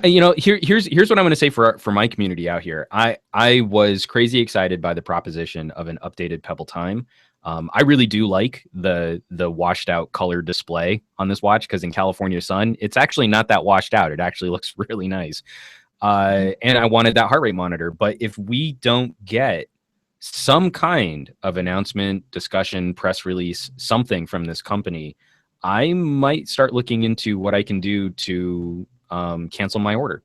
[SPEAKER 1] Here's what I'm going to say for my community out here. I was crazy excited by the proposition of an updated Pebble Time. I really do like the washed out color display on this watch, because in California sun, it's actually not that washed out. It actually looks really nice. And I wanted that heart rate monitor. But if we don't get some kind of announcement, discussion, press release, something from this company, I might start looking into what I can do to cancel my order.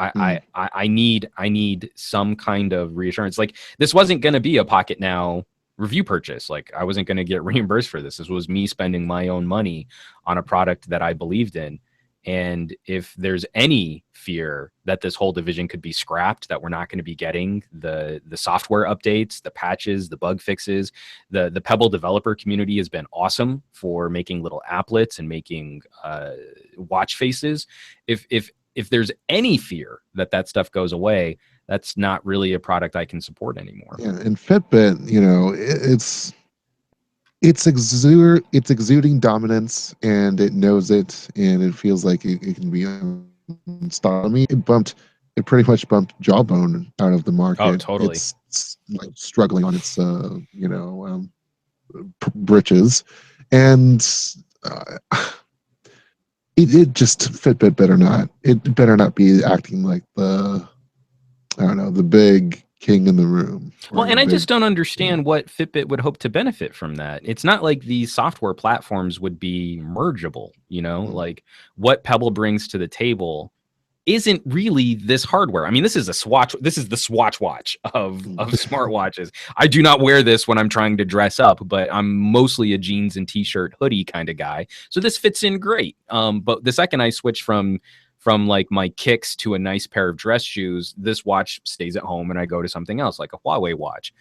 [SPEAKER 2] Mm.
[SPEAKER 1] I need some kind of reassurance. Like this wasn't going to be a Pocketnow review purchase. Like I wasn't going to get reimbursed for this. This was me spending my own money on a product that I believed in. And if there's any fear that this whole division could be scrapped, that we're not going to be getting the software updates, the patches, the bug fixes, the Pebble developer community has been awesome for making little applets and making watch faces. If there's any fear that that stuff goes away, that's not really a product I can support anymore.
[SPEAKER 2] Yeah, and Fitbit, it's exuding dominance, and it knows it, and it feels like it can be unstoppable. I mean, it pretty much bumped Jawbone out of the market.
[SPEAKER 1] Oh, totally.
[SPEAKER 2] It's like struggling on its britches, and it just Fitbit better not be acting like the big king in the room.
[SPEAKER 1] Well, and I just don't understand what Fitbit would hope to benefit from that. It's not like these software platforms would be mergeable, like what Pebble brings to the table isn't really this hardware. I mean, this is a Swatch. This is the Swatch watch of smartwatches. I do not wear this when I'm trying to dress up, but I'm mostly a jeans and t-shirt hoodie kind of guy. So this fits in great. But the second I switch from like my kicks to a nice pair of dress shoes, this watch stays at home and I go to something else like a Huawei watch.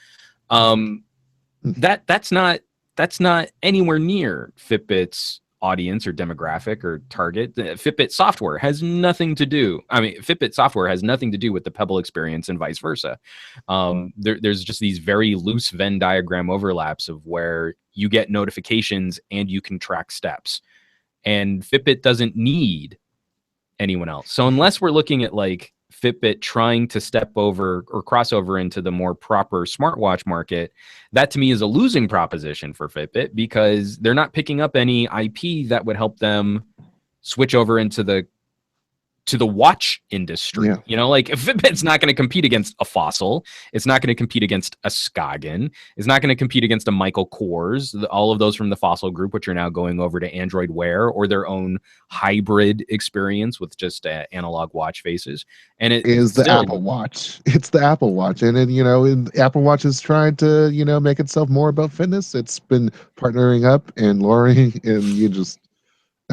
[SPEAKER 1] That's not anywhere near Fitbit's audience or demographic or target. Fitbit software has nothing to do. Fitbit software has nothing to do with the Pebble experience and vice versa. There's just these very loose Venn diagram overlaps of where you get notifications and you can track steps. And Fitbit doesn't need anyone else. So unless we're looking at like Fitbit trying to step over or cross over into the more proper smartwatch market, that to me is a losing proposition for Fitbit because they're not picking up any IP that would help them switch over into the watch industry. Like Fitbit's not going to compete against a Fossil. It's not going to compete against a Skagen. It's not going to compete against a Michael Kors, all of those from the Fossil group, which are now going over to Android Wear or their own hybrid experience with just analog watch faces. And it
[SPEAKER 2] is the Apple Watch. It's the Apple Watch. And then, Apple Watch is trying to, make itself more about fitness. It's been partnering up and lowering, and you just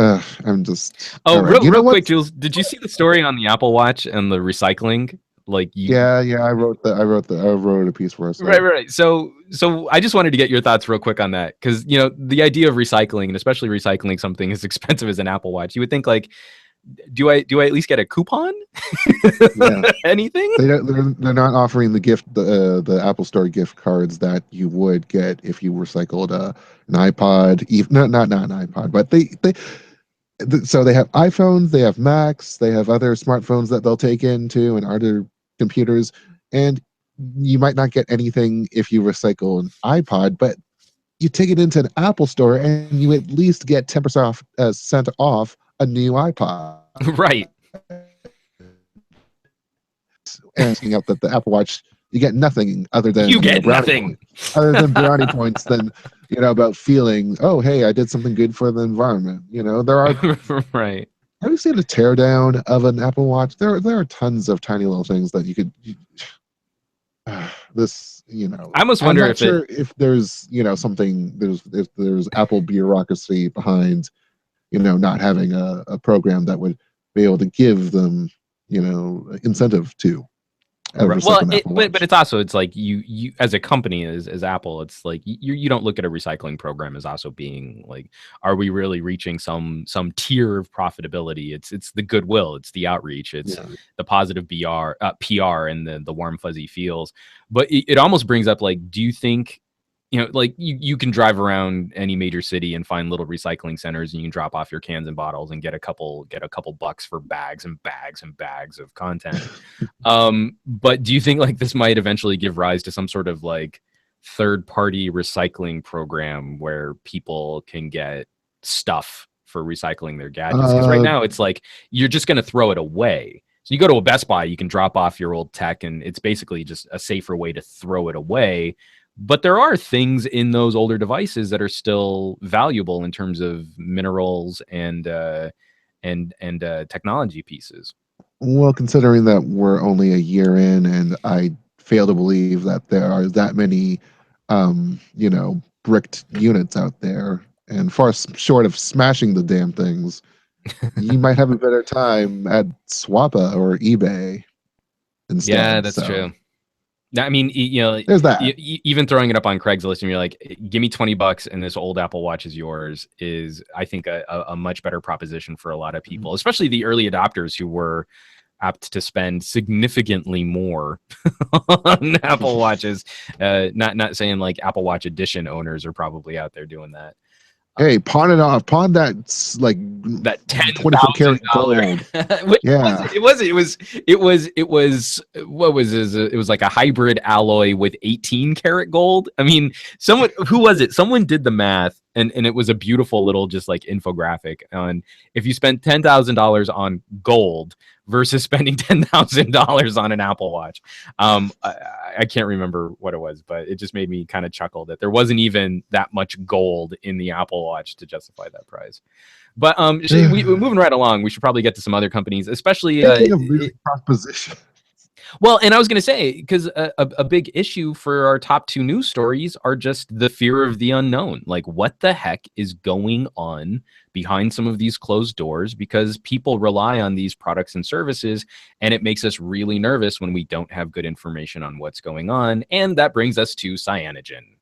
[SPEAKER 2] I'm just.
[SPEAKER 1] Oh, right. real quick, Jules. Did you see the story on the Apple Watch and the recycling? Like
[SPEAKER 2] yeah, I wrote a piece for us.
[SPEAKER 1] Right. So I just wanted to get your thoughts real quick on that because the idea of recycling, and especially recycling something as expensive as an Apple Watch, you would think like, do I at least get a coupon? Yeah. Anything?
[SPEAKER 2] They're not offering the Apple Store gift cards that you would get if you recycled an iPod. Not an iPod, but so they have iPhones, they have Macs, they have other smartphones that they'll take into and other computers, and you might not get anything if you recycle an iPod, but you take it into an Apple store and you at least get 10% off a new iPod.
[SPEAKER 1] Right.
[SPEAKER 2] Asking out that the Apple Watch, you get nothing other than
[SPEAKER 1] nothing
[SPEAKER 2] other than brownie points than about feeling, oh hey, I did something good for the environment. There are
[SPEAKER 1] right.
[SPEAKER 2] Have you seen a teardown of an Apple Watch? There are tons of tiny little things that you could I almost wonder if there's if there's Apple bureaucracy behind not having a program that would be able to give them incentive to.
[SPEAKER 1] Right. Well, but it's like you as a company as Apple, it's like you don't look at a recycling program as also being like, are we really reaching some tier of profitability? It's the goodwill, it's the outreach, it's the positive PR and the warm fuzzy feels. But it almost brings up like, do you think like you can drive around any major city and find little recycling centers and you can drop off your cans and bottles and get a couple bucks for bags and bags and bags of content. But do you think like this might eventually give rise to some sort of like third party recycling program where people can get stuff for recycling their gadgets? Because right now it's like you're just going to throw it away. So you go to a Best Buy, you can drop off your old tech and it's basically just a safer way to throw it away. But there are things in those older devices that are still valuable in terms of minerals and technology pieces.
[SPEAKER 2] Well, considering that we're only a year in, and I fail to believe that there are that many bricked units out there, and far short of smashing the damn things, you might have a better time at Swappa or eBay
[SPEAKER 1] Yeah,
[SPEAKER 2] instead.
[SPEAKER 1] that's
[SPEAKER 2] So
[SPEAKER 1] true. I mean,
[SPEAKER 2] there's that.
[SPEAKER 1] even throwing it up on Craigslist and you're like, give me $20 and this old Apple Watch is yours is, I think, a much better proposition for a lot of people, especially the early adopters who were apt to spend significantly more on Apple Watches. Not saying like Apple Watch Edition owners are probably out there doing that.
[SPEAKER 2] Hey, pawn it off. Pawn that like
[SPEAKER 1] That
[SPEAKER 2] 24 karat
[SPEAKER 1] $10,000.
[SPEAKER 2] gold.
[SPEAKER 1] Wait,
[SPEAKER 2] Yeah.
[SPEAKER 1] what was this? It was like a hybrid alloy with 18 karat gold. I mean, who was it? Someone did the math, and it was a beautiful little just like infographic on if you spent $10,000 on gold versus spending $10,000 on an Apple Watch. I can't remember what it was, but it just made me kind of chuckle that there wasn't even that much gold in the Apple Watch to justify that price. But we're moving right along. We should probably get to some other companies, especially.
[SPEAKER 2] Speaking of losing proposition.
[SPEAKER 1] Well, and I was going to say, because a big issue for our top two news stories are just the fear of the unknown. Like, what the heck is going on behind some of these closed doors? Because people rely on these products and services, and it makes us really nervous when we don't have good information on what's going on. And that brings us to cyanogen.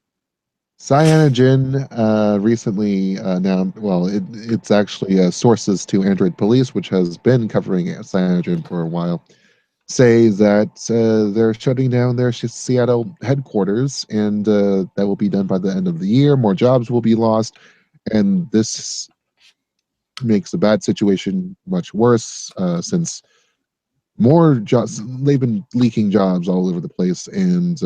[SPEAKER 2] Cyanogen recently now, well, it's actually sources to Android Police, which has been covering Cyanogen for a while, say that they're shutting down their Seattle headquarters, and that will be done by the end of the year. More jobs will be lost, and this makes the bad situation much worse since more jobs, they've been leaking jobs all over the place, and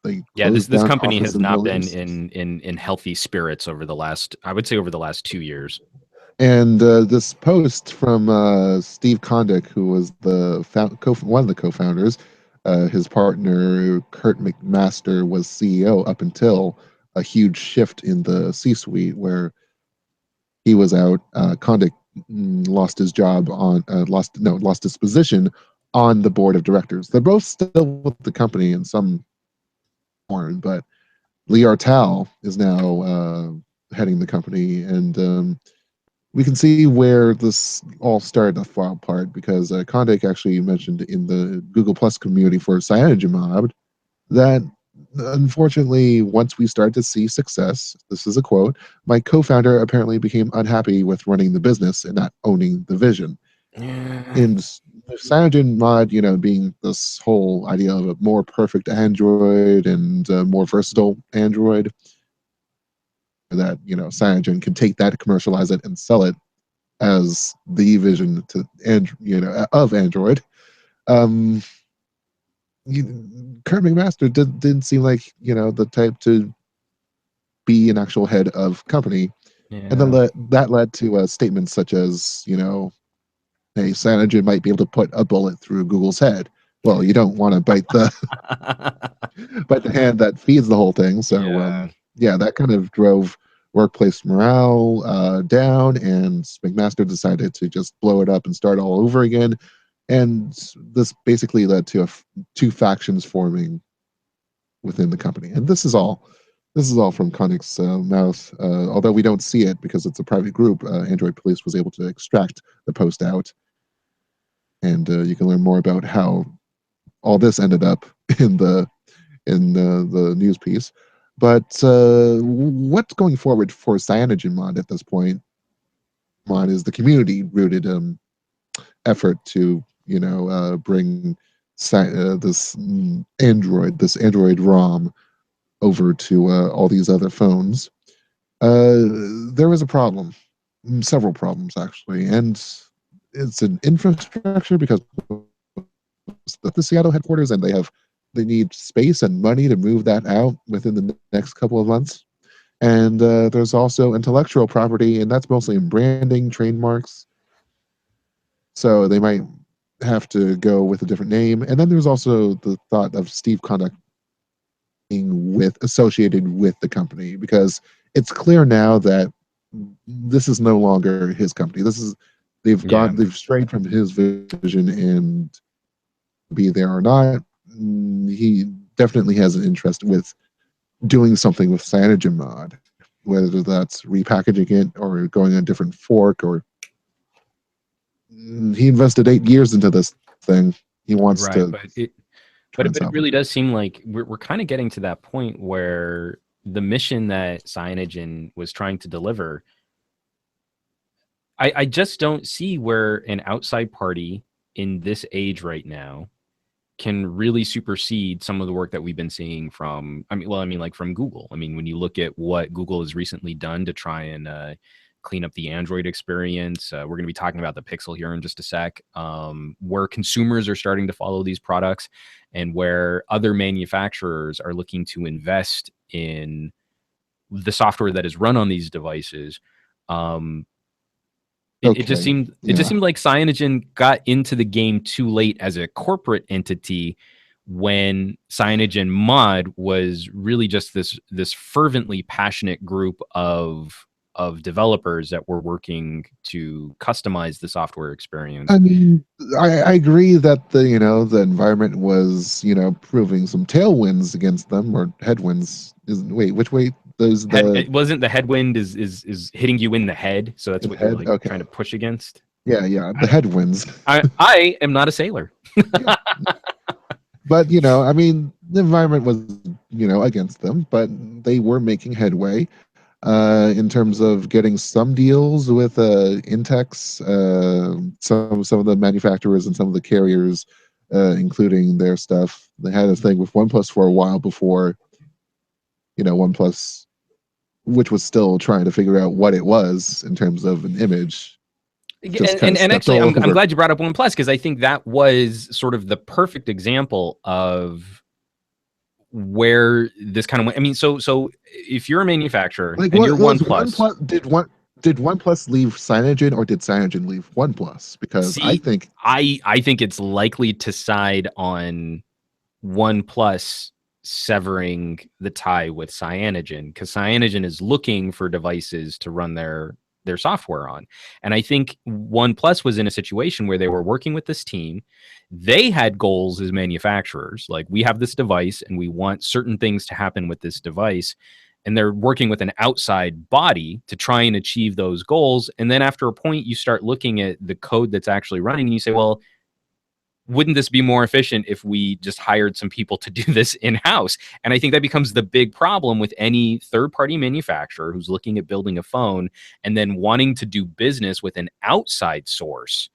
[SPEAKER 2] they
[SPEAKER 1] Yeah,
[SPEAKER 2] closed
[SPEAKER 1] this
[SPEAKER 2] down
[SPEAKER 1] company
[SPEAKER 2] office
[SPEAKER 1] has not been
[SPEAKER 2] buildings.
[SPEAKER 1] in healthy spirits over the last, I would say, over the last 2 years.
[SPEAKER 2] And this post from Steve Kondik, who was one of the co-founders, his partner Kurt McMaster was CEO up until a huge shift in the C-suite where he was out. Kondik lost his job lost his position on the board of directors. They're both still with the company in some form, but Lee Artal is now heading the company, and we can see where this all started to fall apart because Kondik actually mentioned in the Google Plus community for CyanogenMod that unfortunately, once we start to see success, this is a quote, my co-founder apparently became unhappy with running the business and not owning the vision. In the CyanogenMod, being this whole idea of a more perfect Android and more versatile Android, that Cyanogen can take that, commercialize it, and sell it as the vision to of Android. Um, Kurt McMaster didn't seem like the type to be an actual head of company, and then
[SPEAKER 1] Yeah.
[SPEAKER 2] that led to statements such as hey, Cyanogen might be able to put a bullet through Google's head. Well, you don't want to bite the hand that feeds the whole thing. So
[SPEAKER 1] Yeah.
[SPEAKER 2] yeah, that kind of drove workplace morale down, and McMaster decided to just blow it up and start all over again. And this basically led to two factions forming within the company. And this is all from Konig's mouth. Although we don't see it because it's a private group, Android Police was able to extract the post out, and you can learn more about how all this ended up in the news piece. But what's going forward for CyanogenMod at this point? Mod is the community rooted effort to bring this Android ROM over to all these other phones. There was a problem, several problems actually, and it's an infrastructure because the Seattle headquarters, and they need space and money to move that out within the next couple of months. And there's also intellectual property, and that's mostly in branding, trademarks. So they might have to go with a different name. And then there's also the thought of Steve Kondak being associated with the company, because it's clear now that this is no longer his company.
[SPEAKER 1] Yeah.
[SPEAKER 2] They've strayed from his vision, and be there or not, definitely has an interest with doing something with CyanogenMod, whether that's repackaging it or going a different fork. Or he invested 8 years into this thing. He wants
[SPEAKER 1] Right,
[SPEAKER 2] to
[SPEAKER 1] but it
[SPEAKER 2] try and
[SPEAKER 1] but it
[SPEAKER 2] salvage
[SPEAKER 1] really
[SPEAKER 2] it.
[SPEAKER 1] does seem like we're kind of getting to that point where the mission that Cyanogen was trying to deliver, I just don't see where an outside party in this age right now can really supersede some of the work that we've been seeing from, like from Google. I mean, when you look at what Google has recently done to try and clean up the Android experience, we're going to be talking about the Pixel here in just a sec, where consumers are starting to follow these products and where other manufacturers are looking to invest in the software that is run on these devices. Um,
[SPEAKER 2] Okay.
[SPEAKER 1] it just
[SPEAKER 2] Yeah.
[SPEAKER 1] seemed like Cyanogen got into the game too late as a corporate entity, when Cyanogen Mod was really just this fervently passionate group of developers that were working to customize the software experience.
[SPEAKER 2] I mean, I agree that the environment was proving some tailwinds against them, or headwinds. Wait, which way? There's
[SPEAKER 1] It wasn't the headwind is hitting you in the head, so that's
[SPEAKER 2] in the
[SPEAKER 1] what you're
[SPEAKER 2] head.
[SPEAKER 1] like trying to
[SPEAKER 2] Okay.
[SPEAKER 1] push against.
[SPEAKER 2] Yeah,
[SPEAKER 1] I
[SPEAKER 2] the
[SPEAKER 1] don't know.
[SPEAKER 2] headwinds.
[SPEAKER 1] I am not a sailor.
[SPEAKER 2] Yeah. But I mean, the environment was against them, but they were making headway in terms of getting some deals with Intex, some of the manufacturers and some of the carriers, including their stuff. They had a thing with OnePlus for a while before, OnePlus, which was still trying to figure out what it was in terms of an image, just kind of
[SPEAKER 1] And
[SPEAKER 2] stepped
[SPEAKER 1] actually,
[SPEAKER 2] all
[SPEAKER 1] I'm
[SPEAKER 2] over.
[SPEAKER 1] glad you brought up OnePlus, because I think that was sort of the perfect example of where this kind of went. I mean, so if you're a manufacturer
[SPEAKER 2] Like,
[SPEAKER 1] and you're
[SPEAKER 2] what was
[SPEAKER 1] OnePlus,
[SPEAKER 2] OnePlus? Did OnePlus leave Cyanogen, or did Cyanogen leave OnePlus? Because I
[SPEAKER 1] see,
[SPEAKER 2] think
[SPEAKER 1] I think it's likely to side on OnePlus severing the tie with Cyanogen, because Cyanogen is looking for devices to run their software on. And I think OnePlus was in a situation where they were working with this team. They had goals as manufacturers, like, we have this device and we want certain things to happen with this device. And they're working with an outside body to try and achieve those goals. And then after a point, you start looking at the code that's actually running and you say, well, wouldn't this be more efficient if we just hired some people to do this in-house? And I think that becomes the big problem with any third-party manufacturer who's looking at building a phone and then wanting to do business with an outside source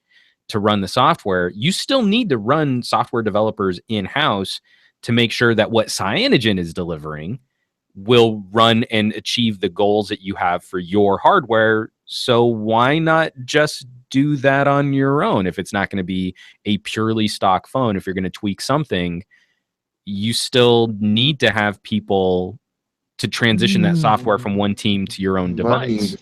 [SPEAKER 1] to run the software. You still need to run software developers in-house to make sure that what Cyanogen is delivering will run and achieve the goals that you have for your hardware. So why not just do that on your own? If it's not going to be a purely stock phone, if you're going to tweak something, you still need to have people to transition that software from one team to your own
[SPEAKER 2] money
[SPEAKER 1] device.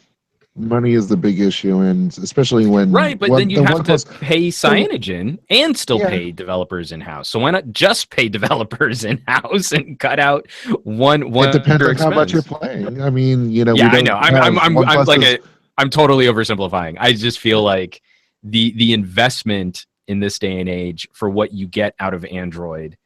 [SPEAKER 2] money is the big issue, and especially when
[SPEAKER 1] Right, but then
[SPEAKER 2] the
[SPEAKER 1] you'd have to
[SPEAKER 2] OnePlus.
[SPEAKER 1] pay
[SPEAKER 2] So
[SPEAKER 1] Cyanogen and still
[SPEAKER 2] yeah,
[SPEAKER 1] pay developers in house. So why not just pay developers in house and cut out
[SPEAKER 2] it
[SPEAKER 1] one
[SPEAKER 2] depends
[SPEAKER 1] other
[SPEAKER 2] on how much you're
[SPEAKER 1] expense?
[SPEAKER 2] playing. I mean,
[SPEAKER 1] Yeah,
[SPEAKER 2] we
[SPEAKER 1] I know.
[SPEAKER 2] don't have
[SPEAKER 1] I'm like
[SPEAKER 2] OnePlus's.
[SPEAKER 1] I'm totally oversimplifying. I just feel like the investment in this day and age for what you get out of Android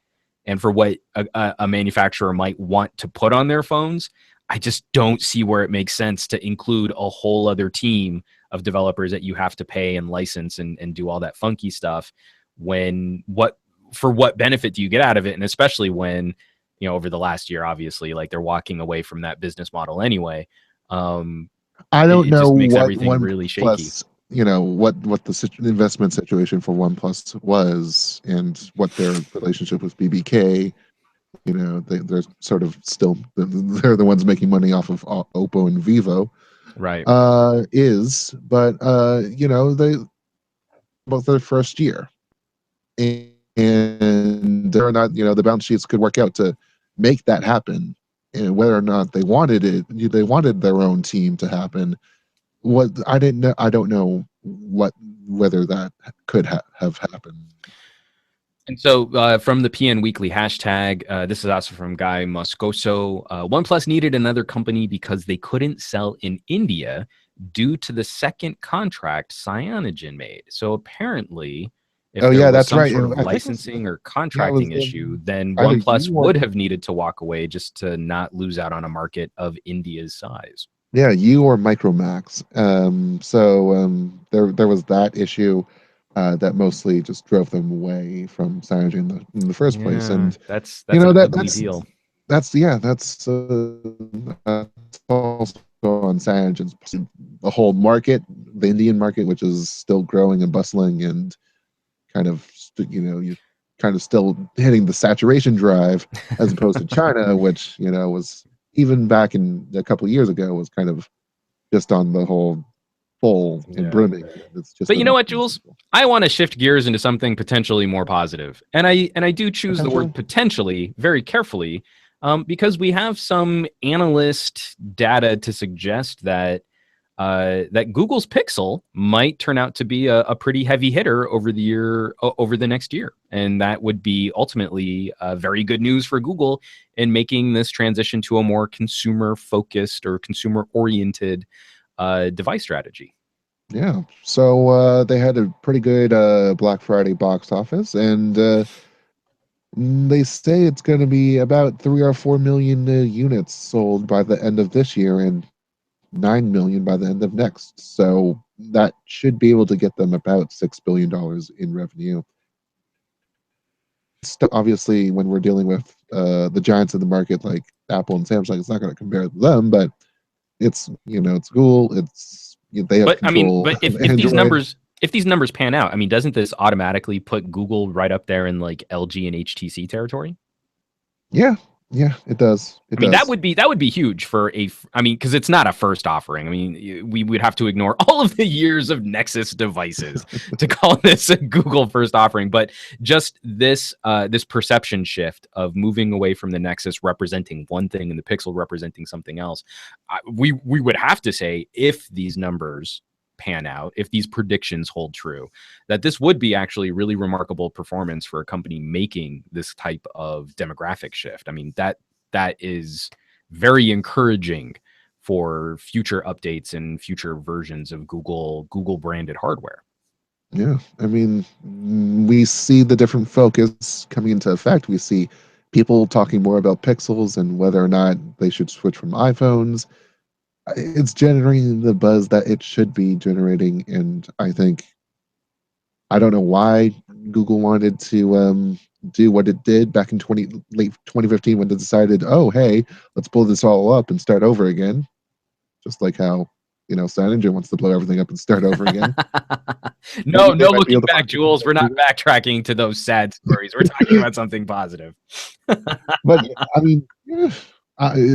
[SPEAKER 1] and for what a manufacturer might want to put on their phones, I just don't see where it makes sense to include a whole other team of developers that you have to pay and license and do all that funky stuff. When what benefit do you get out of it? And especially when, over the last year, obviously, like, they're walking away from that business model anyway. Um,
[SPEAKER 2] I don't
[SPEAKER 1] it
[SPEAKER 2] know
[SPEAKER 1] just makes
[SPEAKER 2] what
[SPEAKER 1] everything really shaky.
[SPEAKER 2] OnePlus, what the investment situation for OnePlus was, and what their relationship with BBK. They're sort of still they're the ones making money off of Oppo and Vivo.
[SPEAKER 1] Right.
[SPEAKER 2] But they both their first year, and whether or not the balance sheets could work out to make that happen, and whether or not they wanted it, they wanted their own team to happen. What I don't know whether that could have happened.
[SPEAKER 1] And so, from the PN Weekly hashtag, this is also from Guy Moscoso. OnePlus needed another company because they couldn't sell in India due to the second contract Cyanogen made. So apparently, If
[SPEAKER 2] Oh
[SPEAKER 1] there
[SPEAKER 2] yeah,
[SPEAKER 1] was
[SPEAKER 2] that's
[SPEAKER 1] some
[SPEAKER 2] right.
[SPEAKER 1] sort of
[SPEAKER 2] I think it was
[SPEAKER 1] licensing or
[SPEAKER 2] yeah, it was
[SPEAKER 1] contracting issue, then
[SPEAKER 2] either
[SPEAKER 1] OnePlus
[SPEAKER 2] you or
[SPEAKER 1] would have needed to walk away just to not lose out on a market of India's size.
[SPEAKER 2] yeah, you or Micromax. There was that issue that mostly just drove them away from Cyanogen in the first place,
[SPEAKER 1] Yeah,
[SPEAKER 2] and you
[SPEAKER 1] that's
[SPEAKER 2] know
[SPEAKER 1] an
[SPEAKER 2] that
[SPEAKER 1] ugly deal.
[SPEAKER 2] that's also on Cyanogen's the whole market, the Indian market, which is still growing and bustling, and kind of you kind of still hitting the saturation drive as opposed to China, which was even back in a couple of years ago was kind of just on the whole full and
[SPEAKER 1] Yeah.
[SPEAKER 2] brimming. It's just
[SPEAKER 1] But you know
[SPEAKER 2] enough
[SPEAKER 1] what,
[SPEAKER 2] to be
[SPEAKER 1] Jules?
[SPEAKER 2] simple.
[SPEAKER 1] I want to shift gears into something potentially more positive. And I do choose the
[SPEAKER 2] Potentially,
[SPEAKER 1] word potentially very carefully, because we have some analyst data to suggest that Google's Pixel might turn out to be a pretty heavy hitter over the next year, and that would be ultimately very good news for Google in making this transition to a more consumer focused or consumer oriented device strategy.
[SPEAKER 2] yeah. So they had a pretty good Black Friday box office, and they say it's going to be about 3 or 4 million units sold by the end of this year, and 9 million by the end of next. So that should be able to get them about $6 billion in revenue. Obviously, when we're dealing with the giants in the market like Apple and Samsung, it's not going to compare to them, but it's Google. They have
[SPEAKER 1] But I mean,
[SPEAKER 2] control
[SPEAKER 1] but
[SPEAKER 2] of
[SPEAKER 1] if
[SPEAKER 2] Android.
[SPEAKER 1] these numbers pan out, I mean, doesn't this automatically put Google right up there in like LG and HTC territory?
[SPEAKER 2] Yeah, yeah, it does. It
[SPEAKER 1] I mean,
[SPEAKER 2] does.
[SPEAKER 1] that would be huge for I mean, because it's not a first offering. I mean, we would have to ignore all of the years of Nexus devices to call this a Google first offering. But just this perception shift of moving away from the Nexus representing one thing and the Pixel representing something else, we would have to say, if these numbers pan out, if these predictions hold true, that this would be actually really remarkable performance for a company making this type of demographic shift. I mean, that is very encouraging for future updates and future versions of Google branded hardware.
[SPEAKER 2] Yeah, I mean, we see the different focus coming into effect. We see people talking more about Pixels and whether or not they should switch from iPhones. It's generating the buzz that it should be generating, and I don't know why Google wanted to do what it did back in late 2015 when they decided, oh hey, let's blow this all up and start over again, just like how Cyanogen wants to blow everything up and start over again.
[SPEAKER 1] No,
[SPEAKER 2] Maybe they
[SPEAKER 1] no
[SPEAKER 2] might be
[SPEAKER 1] looking
[SPEAKER 2] able to
[SPEAKER 1] back,
[SPEAKER 2] find something
[SPEAKER 1] Jules. We're
[SPEAKER 2] like
[SPEAKER 1] not
[SPEAKER 2] Google.
[SPEAKER 1] backtracking to those sad stories. We're talking about something positive.
[SPEAKER 2] But I mean,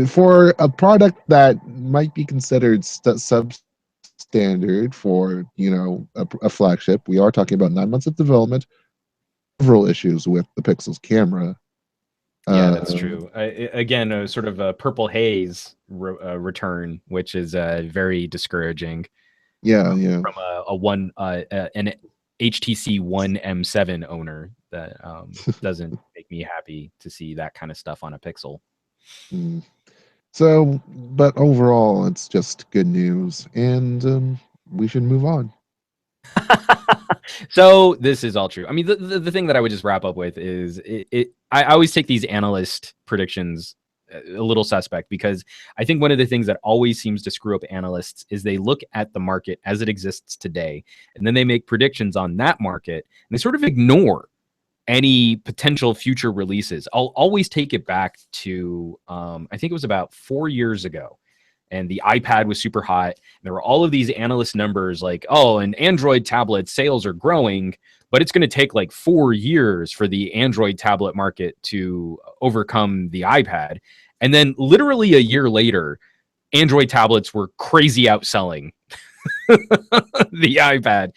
[SPEAKER 2] for a product that might be considered substandard for a flagship, we are talking about 9 months of development, several issues with the Pixel's camera.
[SPEAKER 1] Yeah, that's
[SPEAKER 2] Uh,
[SPEAKER 1] true. Again, a sort of a purple haze return, which is very discouraging
[SPEAKER 2] yeah, yeah.
[SPEAKER 1] from an HTC One M7 owner. That doesn't make me happy to see that kind of stuff on a Pixel.
[SPEAKER 2] Mm. So, but overall, it's just good news, and we should move on.
[SPEAKER 1] So this is all true. I mean, the thing that I would just wrap up with is I always take these analyst predictions a little suspect, because I think one of the things that always seems to screw up analysts is they look at the market as it exists today, and then they make predictions on that market, and they sort of ignore any potential future releases. I'll always take it back to I think it was about 4 years ago, and the iPad was super hot. There were all of these analyst numbers like, oh, an Android tablet sales are growing, but it's going to take like 4 years for the Android tablet market to overcome the iPad. And then literally a year later, Android tablets were crazy outselling the iPad,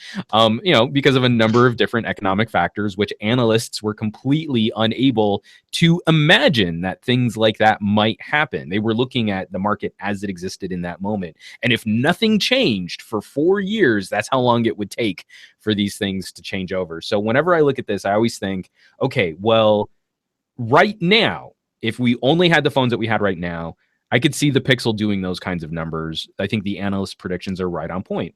[SPEAKER 1] because of a number of different economic factors, which analysts were completely unable to imagine that things like that might happen. They were looking at the market as it existed in that moment. And if nothing changed for 4 years, that's how long it would take for these things to change over. So whenever I look at this, I always think, okay, well, right now, if we only had the phones that we had right now, I could see the Pixel doing those kinds of numbers. I think the analyst predictions are right on point.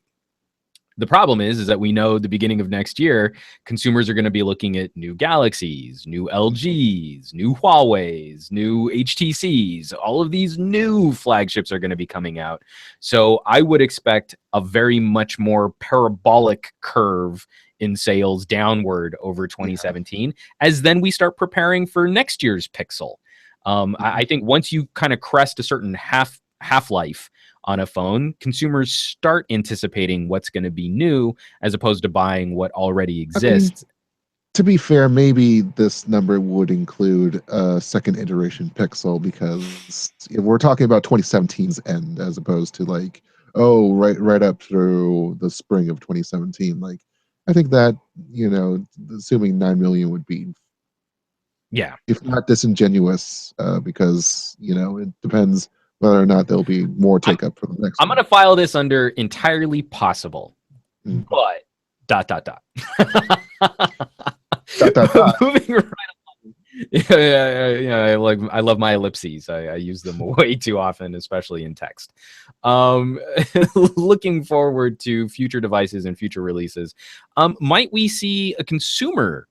[SPEAKER 1] The problem is that we know the beginning of next year, consumers are going to be looking at new Galaxies, new LGs, new Huawei's, new HTCs. All of these new flagships are going to be coming out. So I would expect a very much more parabolic curve in sales downward over 2017, as then we start preparing for next year's Pixel. I think once you kind of crest a certain half-life on a phone, consumers start anticipating what's going to be new as opposed to buying what already exists.
[SPEAKER 2] To be fair, maybe this number would include a second iteration Pixel, because if we're talking about 2017's end as opposed to like, oh, right up through the spring of 2017. Like, I think that, assuming 9 million would be,
[SPEAKER 1] Yeah,
[SPEAKER 2] if not disingenuous, because it depends whether or not there'll be more take up for the next
[SPEAKER 1] I'm
[SPEAKER 2] one.
[SPEAKER 1] going to file this under entirely possible, but ... Moving right along. Yeah. I love my ellipses. I use them way too often, especially in text. Looking forward to future devices and future releases. Might we see a consumer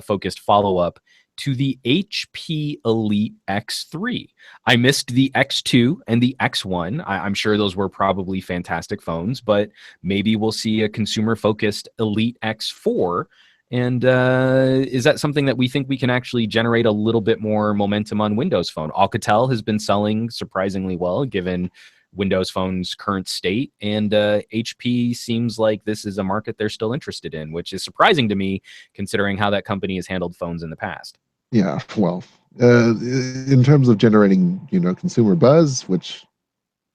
[SPEAKER 1] focused follow-up to the HP Elite X3? I missed the X2 and the X1. I'm sure those were probably fantastic phones, but maybe we'll see a consumer-focused Elite X4. And is that something that we think we can actually generate a little bit more momentum on Windows Phone? Alcatel has been selling surprisingly well, given Windows Phone's current state, and HP seems like this is a market they're still interested in, which is surprising to me, considering how that company has handled phones in the past.
[SPEAKER 2] Yeah, well, in terms of generating, consumer buzz, which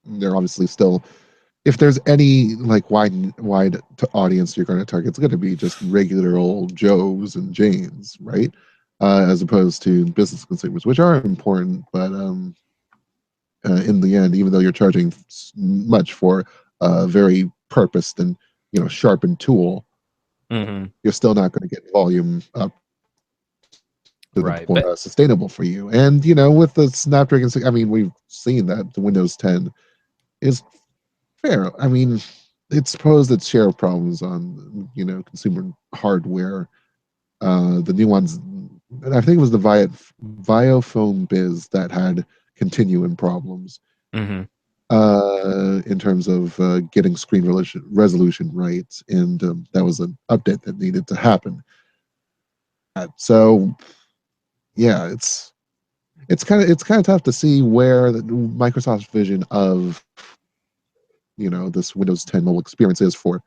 [SPEAKER 2] they're obviously still, if there's any like wide audience you're going to target, it's going to be just regular old Joes and Janes, right? As opposed to business consumers, which are important, but in the end, even though you're charging much for a very purposed and sharpened tool, you're still not going to get volume up to the point sustainable for you. And with the Snapdragon 6, I mean, we've seen that the Windows 10 is fair. I mean, it's supposed its share of problems on consumer hardware. The new ones, I think it was the Viophone Biz that had continuing problems in terms of getting screen resolution right, and that was an update that needed to happen. So yeah, it's kind of tough to see where Microsoft's vision of this Windows 10 mobile experience is for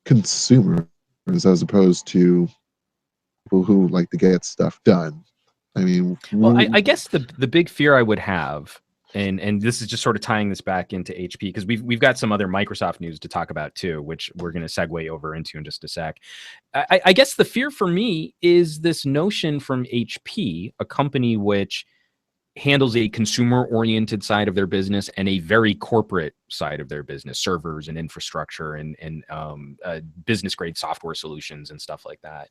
[SPEAKER 2] consumers, as opposed to people who like to get stuff done. I mean,
[SPEAKER 1] well, I guess the big fear I would have, and this is just sort of tying this back into HP, because we've got some other Microsoft news to talk about too, which we're going to segue over into in just a sec. I guess the fear for me is this notion from HP, a company which handles a consumer-oriented side of their business and a very corporate side of their business, servers and infrastructure and business-grade software solutions and stuff like that.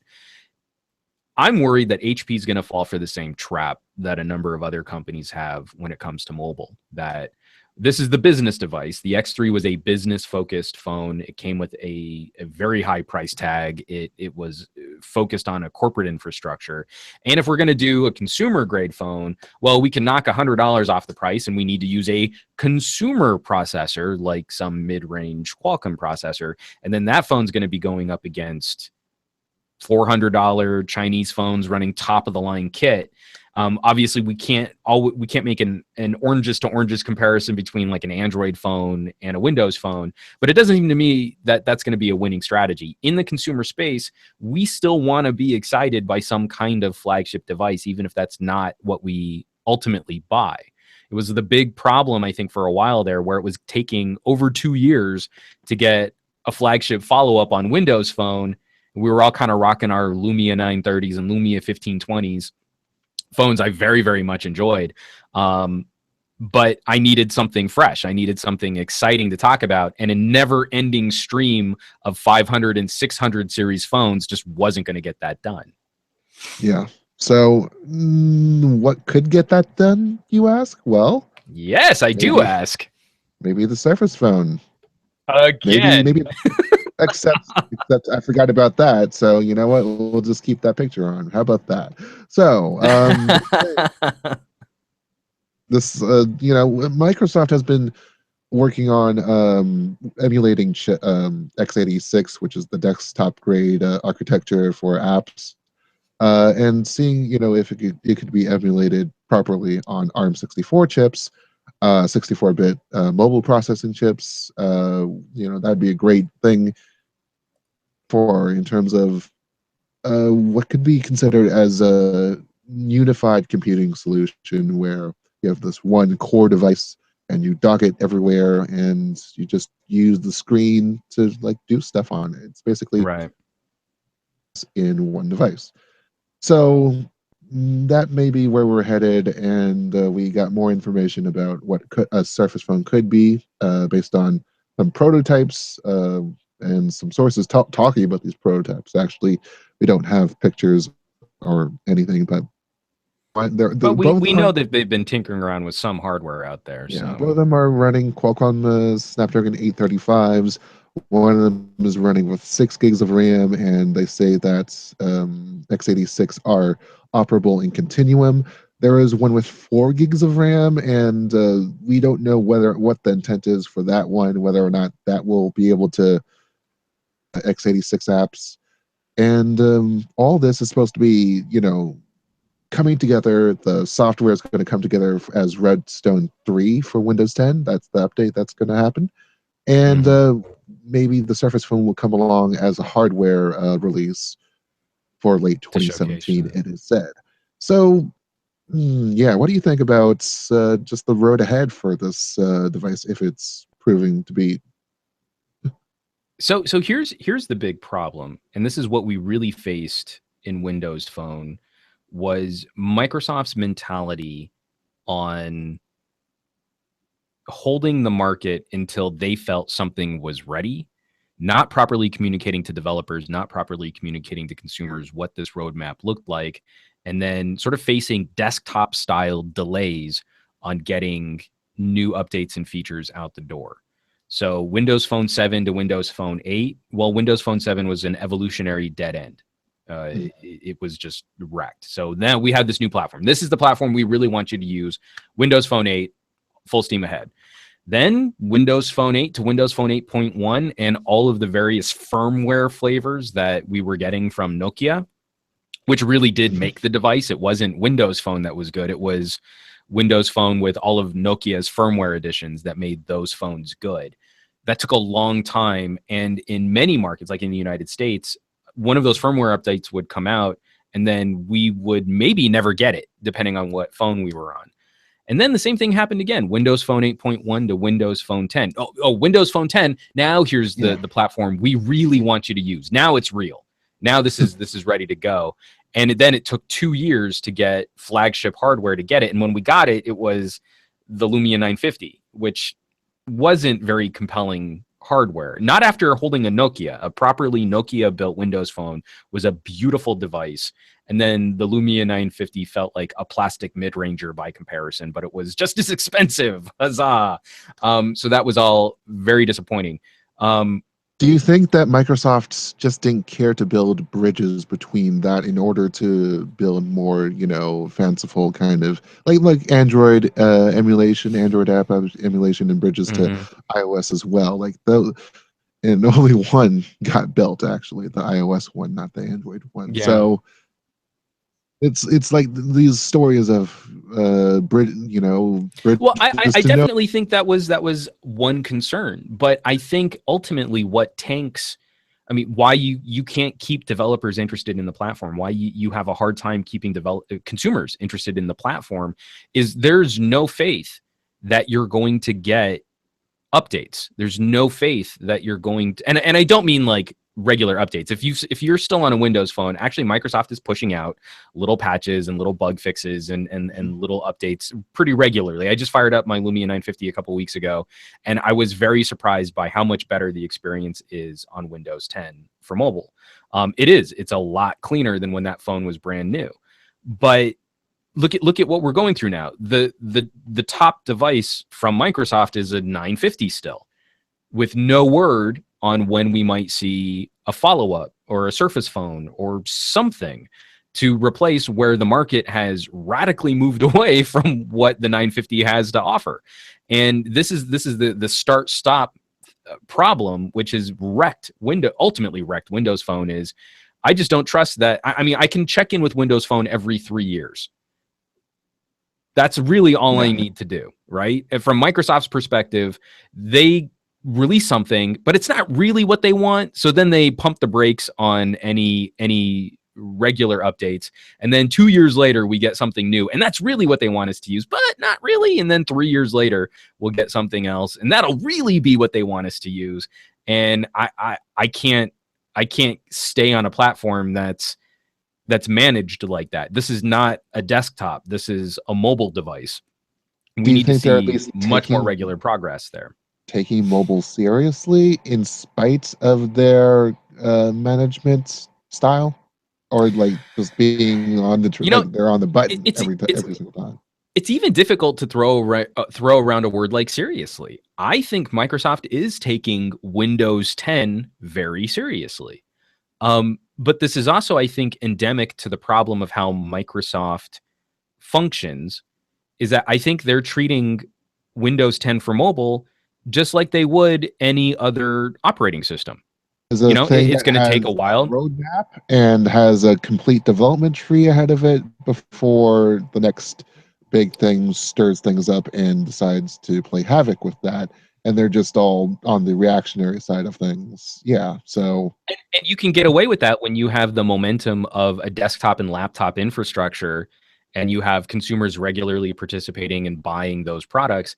[SPEAKER 1] I'm worried that HP is going to fall for the same trap that a number of other companies have when it comes to mobile. That this is the business device. The X3 was a business-focused phone. It came with a very high price tag. It was focused on a corporate infrastructure. And if we're going to do a consumer-grade phone, well, we can knock $100 off the price, and we need to use a consumer processor like some mid-range Qualcomm processor. And then that phone's going to be going up against $400 Chinese phones running top of the line kit. Obviously, we can't make an oranges to oranges comparison between like an Android phone and a Windows phone, but it doesn't seem to me that that's going to be a winning strategy. In the consumer space, we still want to be excited by some kind of flagship device, even if that's not what we ultimately buy. It was the big problem, I think, for a while there, where it was taking over 2 years to get a flagship follow-up on Windows Phone. We were all kind of rocking our Lumia 930s and Lumia 1520s, phones I very, very much enjoyed. But I needed something fresh. I needed something exciting to talk about. And a never-ending stream of 500 and 600 series phones just wasn't going to get that done.
[SPEAKER 2] Yeah. So what could get that done, you ask? Well,
[SPEAKER 1] yes, I do ask.
[SPEAKER 2] Maybe the Surface phone.
[SPEAKER 1] Again.
[SPEAKER 2] Maybe except I forgot about that. So you know what? We'll just keep that picture on. How about that? So this Microsoft has been working on emulating x86, which is the desktop grade architecture for apps, and seeing if it could be emulated properly on ARM64 chips, 64-bit mobile processing chips. That'd be a great thing for in terms of what could be considered as a unified computing solution where you have this one core device and you dock it everywhere and you just use the screen to like do stuff on it. It's basically
[SPEAKER 1] Right.
[SPEAKER 2] in one device. So that may be where we're headed, and we got more information about what a Surface Phone could be based on some prototypes and some sources talking about these prototypes. Actually, we don't have pictures or anything, but
[SPEAKER 1] But
[SPEAKER 2] both
[SPEAKER 1] we
[SPEAKER 2] are.
[SPEAKER 1] know that they've been tinkering around with some hardware out there.
[SPEAKER 2] Yeah,
[SPEAKER 1] So
[SPEAKER 2] both of them are running Qualcomm Snapdragon 835s. One of them is running with 6 gigs of RAM, and they say that x86 are operable in Continuum. There is one with 4 gigs of RAM, and we don't know what the intent is for that one, whether or not that will be able to x86 apps. And all this is supposed to be, coming together. The software is going to come together as Redstone 3 for Windows 10. That's the update that's going to happen. And maybe the Surface Phone will come along as a hardware release for late
[SPEAKER 1] to showcase
[SPEAKER 2] 2017,
[SPEAKER 1] that.
[SPEAKER 2] it is said. So, yeah, what do you think about just the road ahead for this device if it's proving to be?
[SPEAKER 1] So here's the big problem, and this is what we really faced in Windows Phone was Microsoft's mentality on holding the market until they felt something was ready, not properly communicating to developers, not properly communicating to consumers what this roadmap looked like, and then sort of facing desktop style delays on getting new updates and features out the door. So Windows Phone 7 to Windows Phone 8, well, Windows Phone 7 was an evolutionary dead end. It was just wrecked. So now we have this new platform. This is the platform we really want you to use. Windows Phone 8, full steam ahead. Then Windows Phone 8 to Windows Phone 8.1 and all of the various firmware flavors that we were getting from Nokia, which really did make the device. It wasn't Windows Phone that was good. It was Windows Phone with all of Nokia's firmware editions that made those phones good. That took a long time. And in many markets, like in the United States, one of those firmware updates would come out and then we would maybe never get it, depending on what phone we were on. And then the same thing happened again, Windows Phone 8.1 to Windows Phone 10. Oh, Windows Phone 10, now here's the platform we really want you to use. Now it's real. Now this is ready to go. And then it took 2 years to get flagship hardware to get it. And when we got it, it was the Lumia 950, which wasn't very compelling hardware. Not after holding a Nokia. A properly Nokia built Windows Phone was a beautiful device. And then the Lumia 950 felt like a plastic mid-ranger by comparison, but it was just as expensive. Huzzah. So that was all very disappointing.
[SPEAKER 2] Do you think that Microsoft just didn't care to build bridges between that in order to build more, fanciful kind of like Android emulation, Android app emulation, and bridges to iOS as well? Like and only one got built actually, the iOS one, not the Android one.
[SPEAKER 1] Yeah.
[SPEAKER 2] So it's like these stories of bridge.
[SPEAKER 1] Well, I definitely think that was one concern, but I think ultimately what tanks, I mean, why you can't keep developers interested in the platform, why you have a hard time keeping consumers interested in the platform, is there's no faith that you're going to get updates. There's no faith that you're going to, and I don't mean like regular updates. If you're still on a Windows phone, actually Microsoft is pushing out little patches and little bug fixes and little updates pretty regularly. I just fired up my Lumia 950 a couple weeks ago, and I was very surprised by how much better the experience is on Windows 10 for mobile. It's a lot cleaner than when that phone was brand new. But look at what we're going through now. The top device from Microsoft is a 950 still, with no word on when we might see a follow-up or a Surface phone or something to replace where the market has radically moved away from what the 950 has to offer. And this is the start-stop problem, which is ultimately wrecked Windows Phone. Is I just don't trust that. I mean, I can check in with Windows Phone every 3 years. That's really all I need to do, right? And from Microsoft's perspective, they release something, but it's not really what they want. So then they pump the brakes on any regular updates. And then 2 years later, we get something new. And that's really what they want us to use, but not really. And then 3 years later, we'll get something else. And that'll really be what they want us to use. And I can't stay on a platform that's managed like that. This is not a desktop. This is a mobile device. We need to see much more regular progress there.
[SPEAKER 2] Taking mobile seriously in spite of their management style, or like just being on the like they're on the button every single time.
[SPEAKER 1] It's even difficult to throw around a word like seriously. I think Microsoft is taking Windows 10 very seriously. But this is also, I think, endemic to the problem of how Microsoft functions, is that I think they're treating Windows 10 for mobile just like they would any other operating system. It's going to take a while.
[SPEAKER 2] Roadmap and has a complete development tree ahead of it before the next big thing stirs things up and decides to play havoc with that. And they're just all on the reactionary side of things. Yeah. So,
[SPEAKER 1] and you can get away with that when you have the momentum of a desktop and laptop infrastructure, and you have consumers regularly participating and buying those products.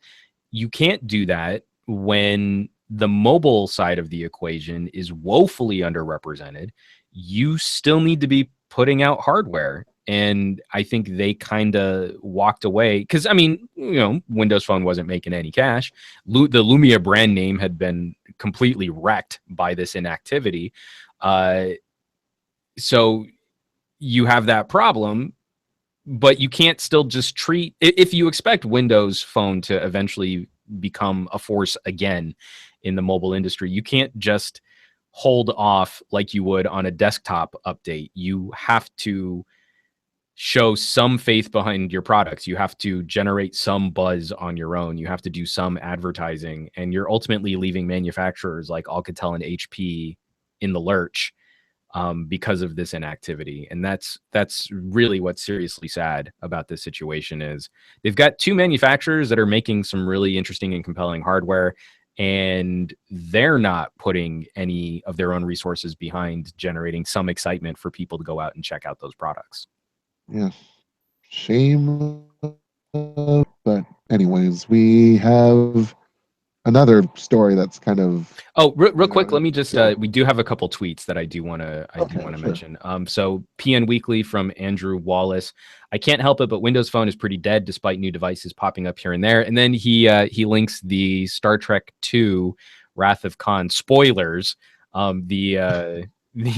[SPEAKER 1] You can't do that when the mobile side of the equation is woefully underrepresented. You still need to be putting out hardware. And I think they kind of walked away because, I mean, Windows Phone wasn't making any cash. The Lumia brand name had been completely wrecked by this inactivity. So you have that problem, but you can't still just treat, if you expect Windows Phone to eventually become a force again in the mobile industry, you can't just hold off like you would on a desktop update. You have to show some faith behind your products. You have to generate some buzz on your own. You have to do some advertising, and you're ultimately leaving manufacturers like Alcatel and HP in the lurch because of this inactivity. And that's really what's seriously sad about this situation. Is they've got two manufacturers that are making some really interesting and compelling hardware, and they're not putting any of their own resources behind generating some excitement for people to go out and check out those products.
[SPEAKER 2] Yeah, shame. But anyways, we have another story that's kind of
[SPEAKER 1] real quick. Let me just we do have a couple tweets that I do want to mention. So PN Weekly from Andrew Wallace. I can't help it, but Windows Phone is pretty dead despite new devices popping up here and there. And then he links the Star Trek II Wrath of Khan spoilers, the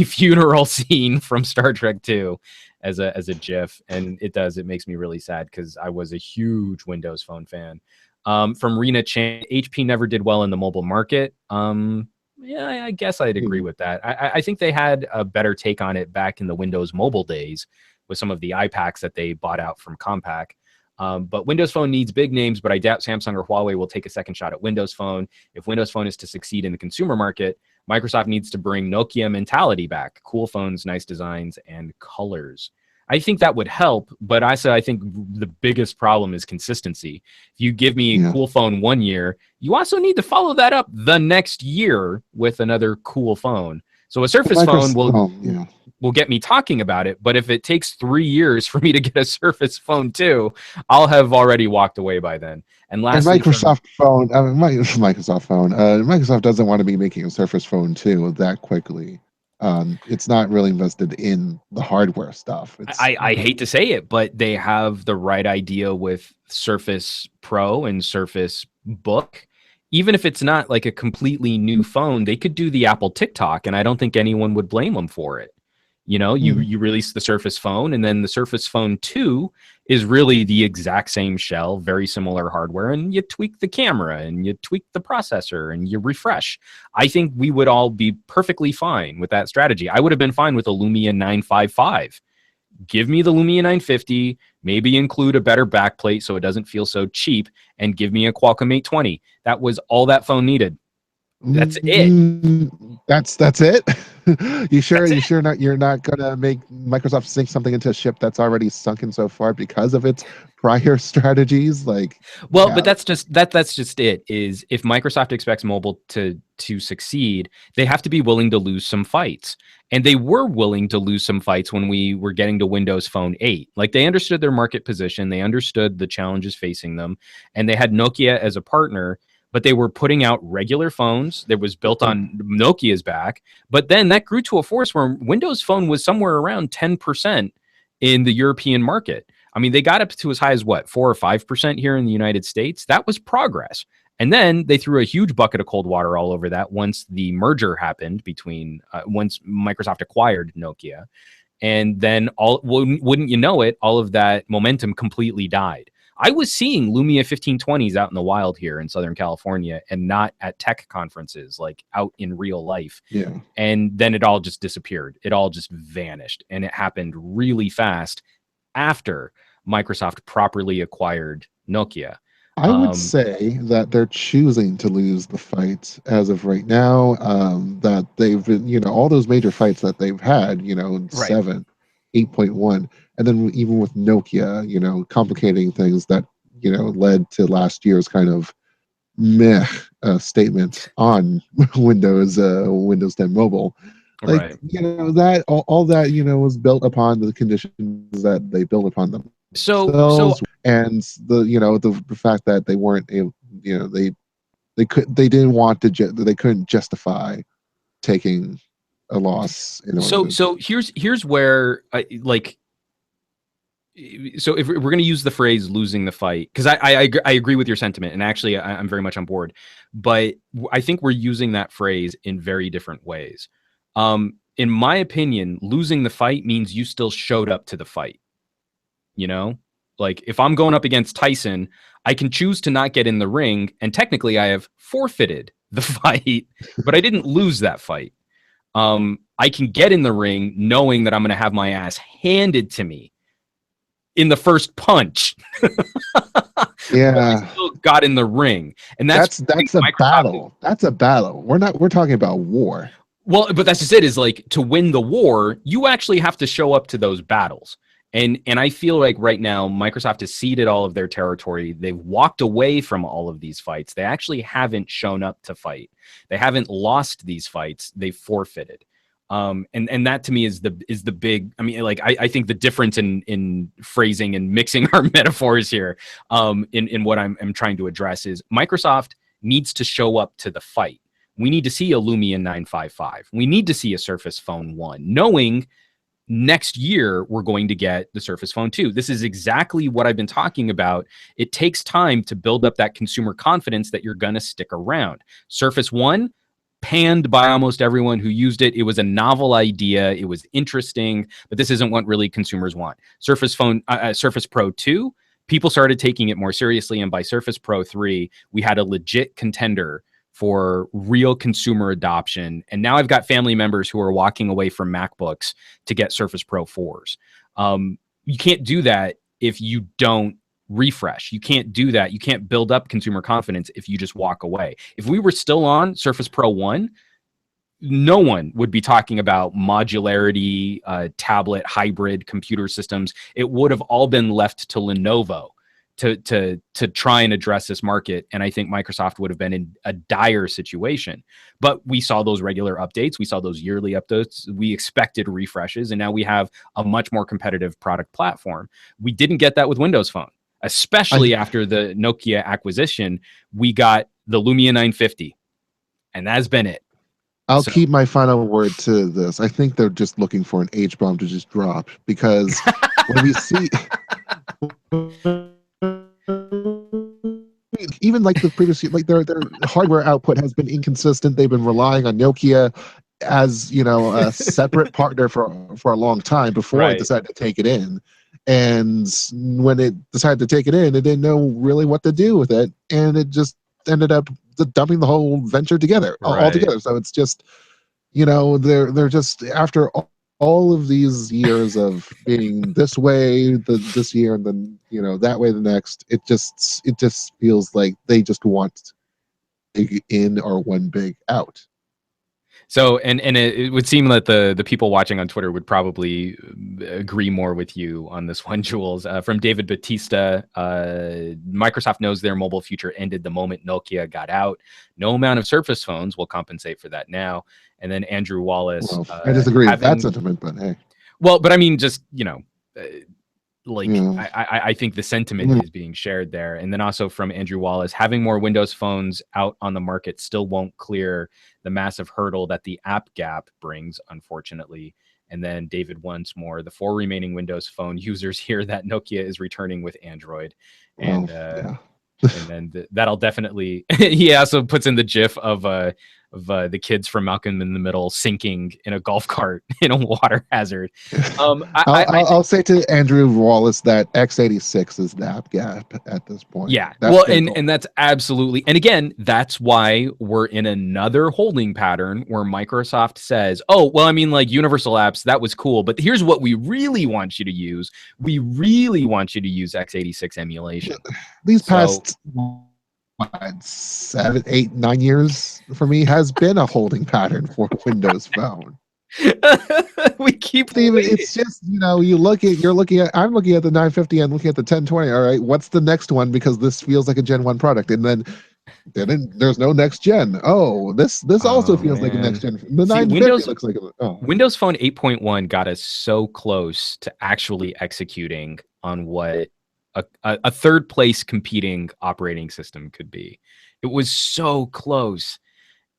[SPEAKER 1] funeral scene from Star Trek II as a GIF, and it makes me really sad because I was a huge Windows Phone fan. From Rena Chan, HP never did well in the mobile market. Yeah, I guess I'd agree with that. I think they had a better take on it back in the Windows Mobile days with some of the iPACs that they bought out from Compaq. But Windows Phone needs big names, but I doubt Samsung or Huawei will take a second shot at Windows Phone. If Windows Phone is to succeed in the consumer market, Microsoft needs to bring Nokia mentality back. Cool phones, nice designs, and colors. I think that would help, but I think the biggest problem is consistency. If you give me a cool phone 1 year, you also need to follow that up the next year with another cool phone. So a Surface phone will get me talking about it, but if it takes 3 years for me to get a Surface Phone 2, I'll have already walked away by then. And lastly,
[SPEAKER 2] Microsoft doesn't want to be making a Surface Phone 2 that quickly. It's not really invested in the hardware stuff.
[SPEAKER 1] I hate to say it, but they have the right idea with Surface Pro and Surface Book. Even if it's not like a completely new phone, they could do the Apple TikTok, and I don't think anyone would blame them for it. You know, you release the Surface Phone, and then the Surface Phone 2 is really the exact same shell, very similar hardware, and you tweak the camera and you tweak the processor and you refresh. I think we would all be perfectly fine with that strategy. I would have been fine with a Lumia 955. Give me the Lumia 950, maybe include a better backplate so it doesn't feel so cheap, and give me a Qualcomm 820. That was all that phone needed. That's it.
[SPEAKER 2] That's it. You sure?
[SPEAKER 1] That's it.
[SPEAKER 2] You sure not? You're not gonna make Microsoft sink something into a ship that's already sunken so far because of its prior strategies? Like,
[SPEAKER 1] Well,
[SPEAKER 2] yeah,
[SPEAKER 1] but that's just it. Is if Microsoft expects mobile to succeed, they have to be willing to lose some fights. And they were willing to lose some fights when we were getting to Windows Phone 8. Like, they understood their market position, they understood the challenges facing them, and they had Nokia as a partner, but they were putting out regular phones that was built on Nokia's back. But then that grew to a force where Windows Phone was somewhere around 10% in the European market. I mean, they got up to as high as what, 4 or 5% here in the United States. That was progress. And then they threw a huge bucket of cold water all over that once the merger happened between once Microsoft acquired Nokia. And then wouldn't you know it, all of that momentum completely died. I was seeing Lumia 1520s out in the wild here in Southern California and not at tech conferences, like out in real life.
[SPEAKER 2] yeah.
[SPEAKER 1] And then it all just disappeared. It all just vanished. And it happened really fast after Microsoft properly acquired Nokia.
[SPEAKER 2] I would say that they're choosing to lose the fight as of right now. That they've been, all those major fights that they've had,
[SPEAKER 1] Right.
[SPEAKER 2] 7, 8.1, and then even with Nokia, complicating things that, led to last year's kind of meh statement on Windows 10 Mobile. Like,
[SPEAKER 1] Right.
[SPEAKER 2] that all that, was built upon the conditions that they built upon
[SPEAKER 1] So
[SPEAKER 2] themselves, and the fact that they weren't able, they didn't want to they couldn't justify taking a loss in order
[SPEAKER 1] so
[SPEAKER 2] to.
[SPEAKER 1] so here's where so if we're going to use the phrase losing the fight, because I agree with your sentiment, and actually I'm very much on board, but I think we're using that phrase in very different ways. In my opinion, losing the fight means you still showed up to the fight. Like, if I'm going up against Tyson, I can choose to not get in the ring, and technically I have forfeited the fight, but I didn't lose that fight. I can get in the ring knowing that I'm going to have my ass handed to me in the first punch. But I
[SPEAKER 2] Yeah,
[SPEAKER 1] still got in the ring, and that's
[SPEAKER 2] that's a battle. That's a battle. We're talking about war.
[SPEAKER 1] well, but that's just it. Is like, to win the war, you actually have to show up to those battles. And I feel like right now Microsoft has ceded all of their territory. They've walked away from all of these fights. They actually haven't shown up to fight. They haven't lost these fights. They've forfeited. And that to me is the big. I mean, like, I think the difference in phrasing and mixing our metaphors here, in what I'm trying to address, is Microsoft needs to show up to the fight. We need to see a Lumia 955. We need to see a Surface Phone 1, knowing next year we're going to get the Surface Phone 2. This is exactly what I've been talking about. It takes time to build up that consumer confidence that you're going to stick around. Surface 1, panned by almost everyone who used it. It was a novel idea. It was interesting, but this isn't what really consumers want. Surface Pro 2, people started taking it more seriously, and by Surface Pro 3, we had a legit contender for real consumer adoption. And now I've got family members who are walking away from MacBooks to get Surface Pro 4s. You can't do that if you don't refresh. You can't do that. You can't build up consumer confidence if you just walk away. If we were still on Surface Pro 1, no one would be talking about modularity, tablet, hybrid computer systems. It would have all been left to Lenovo to try and address this market, and I think Microsoft would have been in a dire situation. But we saw those regular updates, we saw those yearly updates, we expected refreshes, and now we have a much more competitive product platform. We didn't get that with Windows Phone, especially after the Nokia acquisition. We got the Lumia 950, and that's been it.
[SPEAKER 2] I'll keep my final word to this. I think they're just looking for an H bomb to just drop, because when we see even like the previous, like their hardware output has been inconsistent. They've been relying on Nokia. as a separate partner for a long time before it
[SPEAKER 1] Right.
[SPEAKER 2] decided to take it in. And when it decided to take it in, it didn't know really what to do with it, and it just ended up dumping the whole venture together
[SPEAKER 1] Right.
[SPEAKER 2] altogether. So it's just they're just after all of these years of being this way this year and then that way the next, it just feels like they just want big in or one big out.
[SPEAKER 1] So, and it would seem that the people watching on Twitter would probably agree more with you on this one, Jules. From David Batista, Microsoft knows their mobile future ended the moment Nokia got out. No amount of Surface phones will compensate for that now. And then Andrew Wallace,
[SPEAKER 2] Well, I disagree with that
[SPEAKER 1] having
[SPEAKER 2] sentiment, but hey.
[SPEAKER 1] well, but I mean, just uh, like
[SPEAKER 2] Yeah.
[SPEAKER 1] I think the sentiment is being shared there. And then also from Andrew Wallace, having more Windows phones out on the market still won't clear the massive hurdle that the app gap brings, unfortunately. And then David once more, the 4 remaining Windows phone users hear that Nokia is returning with Android.
[SPEAKER 2] Well,
[SPEAKER 1] And
[SPEAKER 2] yeah.
[SPEAKER 1] and then that'll definitely he also puts in the gif of the kids from Malcolm in the Middle sinking in a golf cart in a water hazard.
[SPEAKER 2] I'll say to Andrew Wallace that x86 is the app gap at this point.
[SPEAKER 1] Yeah.
[SPEAKER 2] That's
[SPEAKER 1] Well,
[SPEAKER 2] their
[SPEAKER 1] and
[SPEAKER 2] goal.
[SPEAKER 1] that's absolutely. And again, that's why we're in another holding pattern where Microsoft says, "Oh, well, I mean like universal apps, that was cool, but here's what we really want you to use. We really want you to use x86 emulation."
[SPEAKER 2] These
[SPEAKER 1] So,
[SPEAKER 2] past 7, 8, 9 years for me has been a holding pattern for Windows Phone.
[SPEAKER 1] we keep
[SPEAKER 2] Steven,
[SPEAKER 1] waiting.
[SPEAKER 2] it's just I'm looking at the 950 and looking at the 1020. All right, what's the next one? Because this feels like a Gen 1 product, and then there's no next gen. Oh, this also
[SPEAKER 1] Oh
[SPEAKER 2] feels like a next
[SPEAKER 1] man.
[SPEAKER 2] gen. The
[SPEAKER 1] See,
[SPEAKER 2] 950 looks like
[SPEAKER 1] Windows Phone 8.1 got us so close to actually executing on what a third place competing operating system could be. It was so close.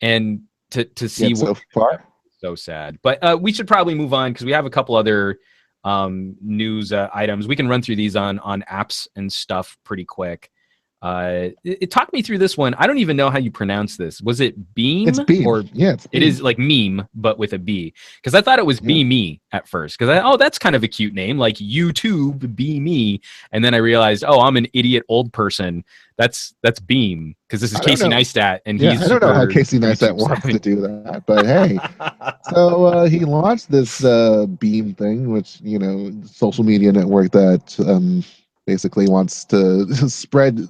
[SPEAKER 1] And to see
[SPEAKER 2] yet
[SPEAKER 1] what
[SPEAKER 2] so far.
[SPEAKER 1] so sad. But we should probably move on because we have a couple other news items. We can run through these on apps and stuff pretty quick. It talked me through this one. I don't even know how you pronounce this. Was it
[SPEAKER 2] It's
[SPEAKER 1] Beam
[SPEAKER 2] Beam.
[SPEAKER 1] or
[SPEAKER 2] Yeah, it's
[SPEAKER 1] it
[SPEAKER 2] Beam.
[SPEAKER 1] is like meme, but with a B? Because I thought it was
[SPEAKER 2] Yeah.
[SPEAKER 1] Be Me at first. Because oh, that's kind of a cute name, like YouTube Be Me. And then I realized, oh, I'm an idiot old person. That's Beam because this is
[SPEAKER 2] I don't
[SPEAKER 1] Casey
[SPEAKER 2] know.
[SPEAKER 1] Neistat and
[SPEAKER 2] Yeah,
[SPEAKER 1] he's
[SPEAKER 2] I don't know how
[SPEAKER 1] super
[SPEAKER 2] Casey Neistat
[SPEAKER 1] YouTube
[SPEAKER 2] wants to
[SPEAKER 1] savvy.
[SPEAKER 2] do that, but hey. So he launched this Beam thing, which social media network that basically wants to spread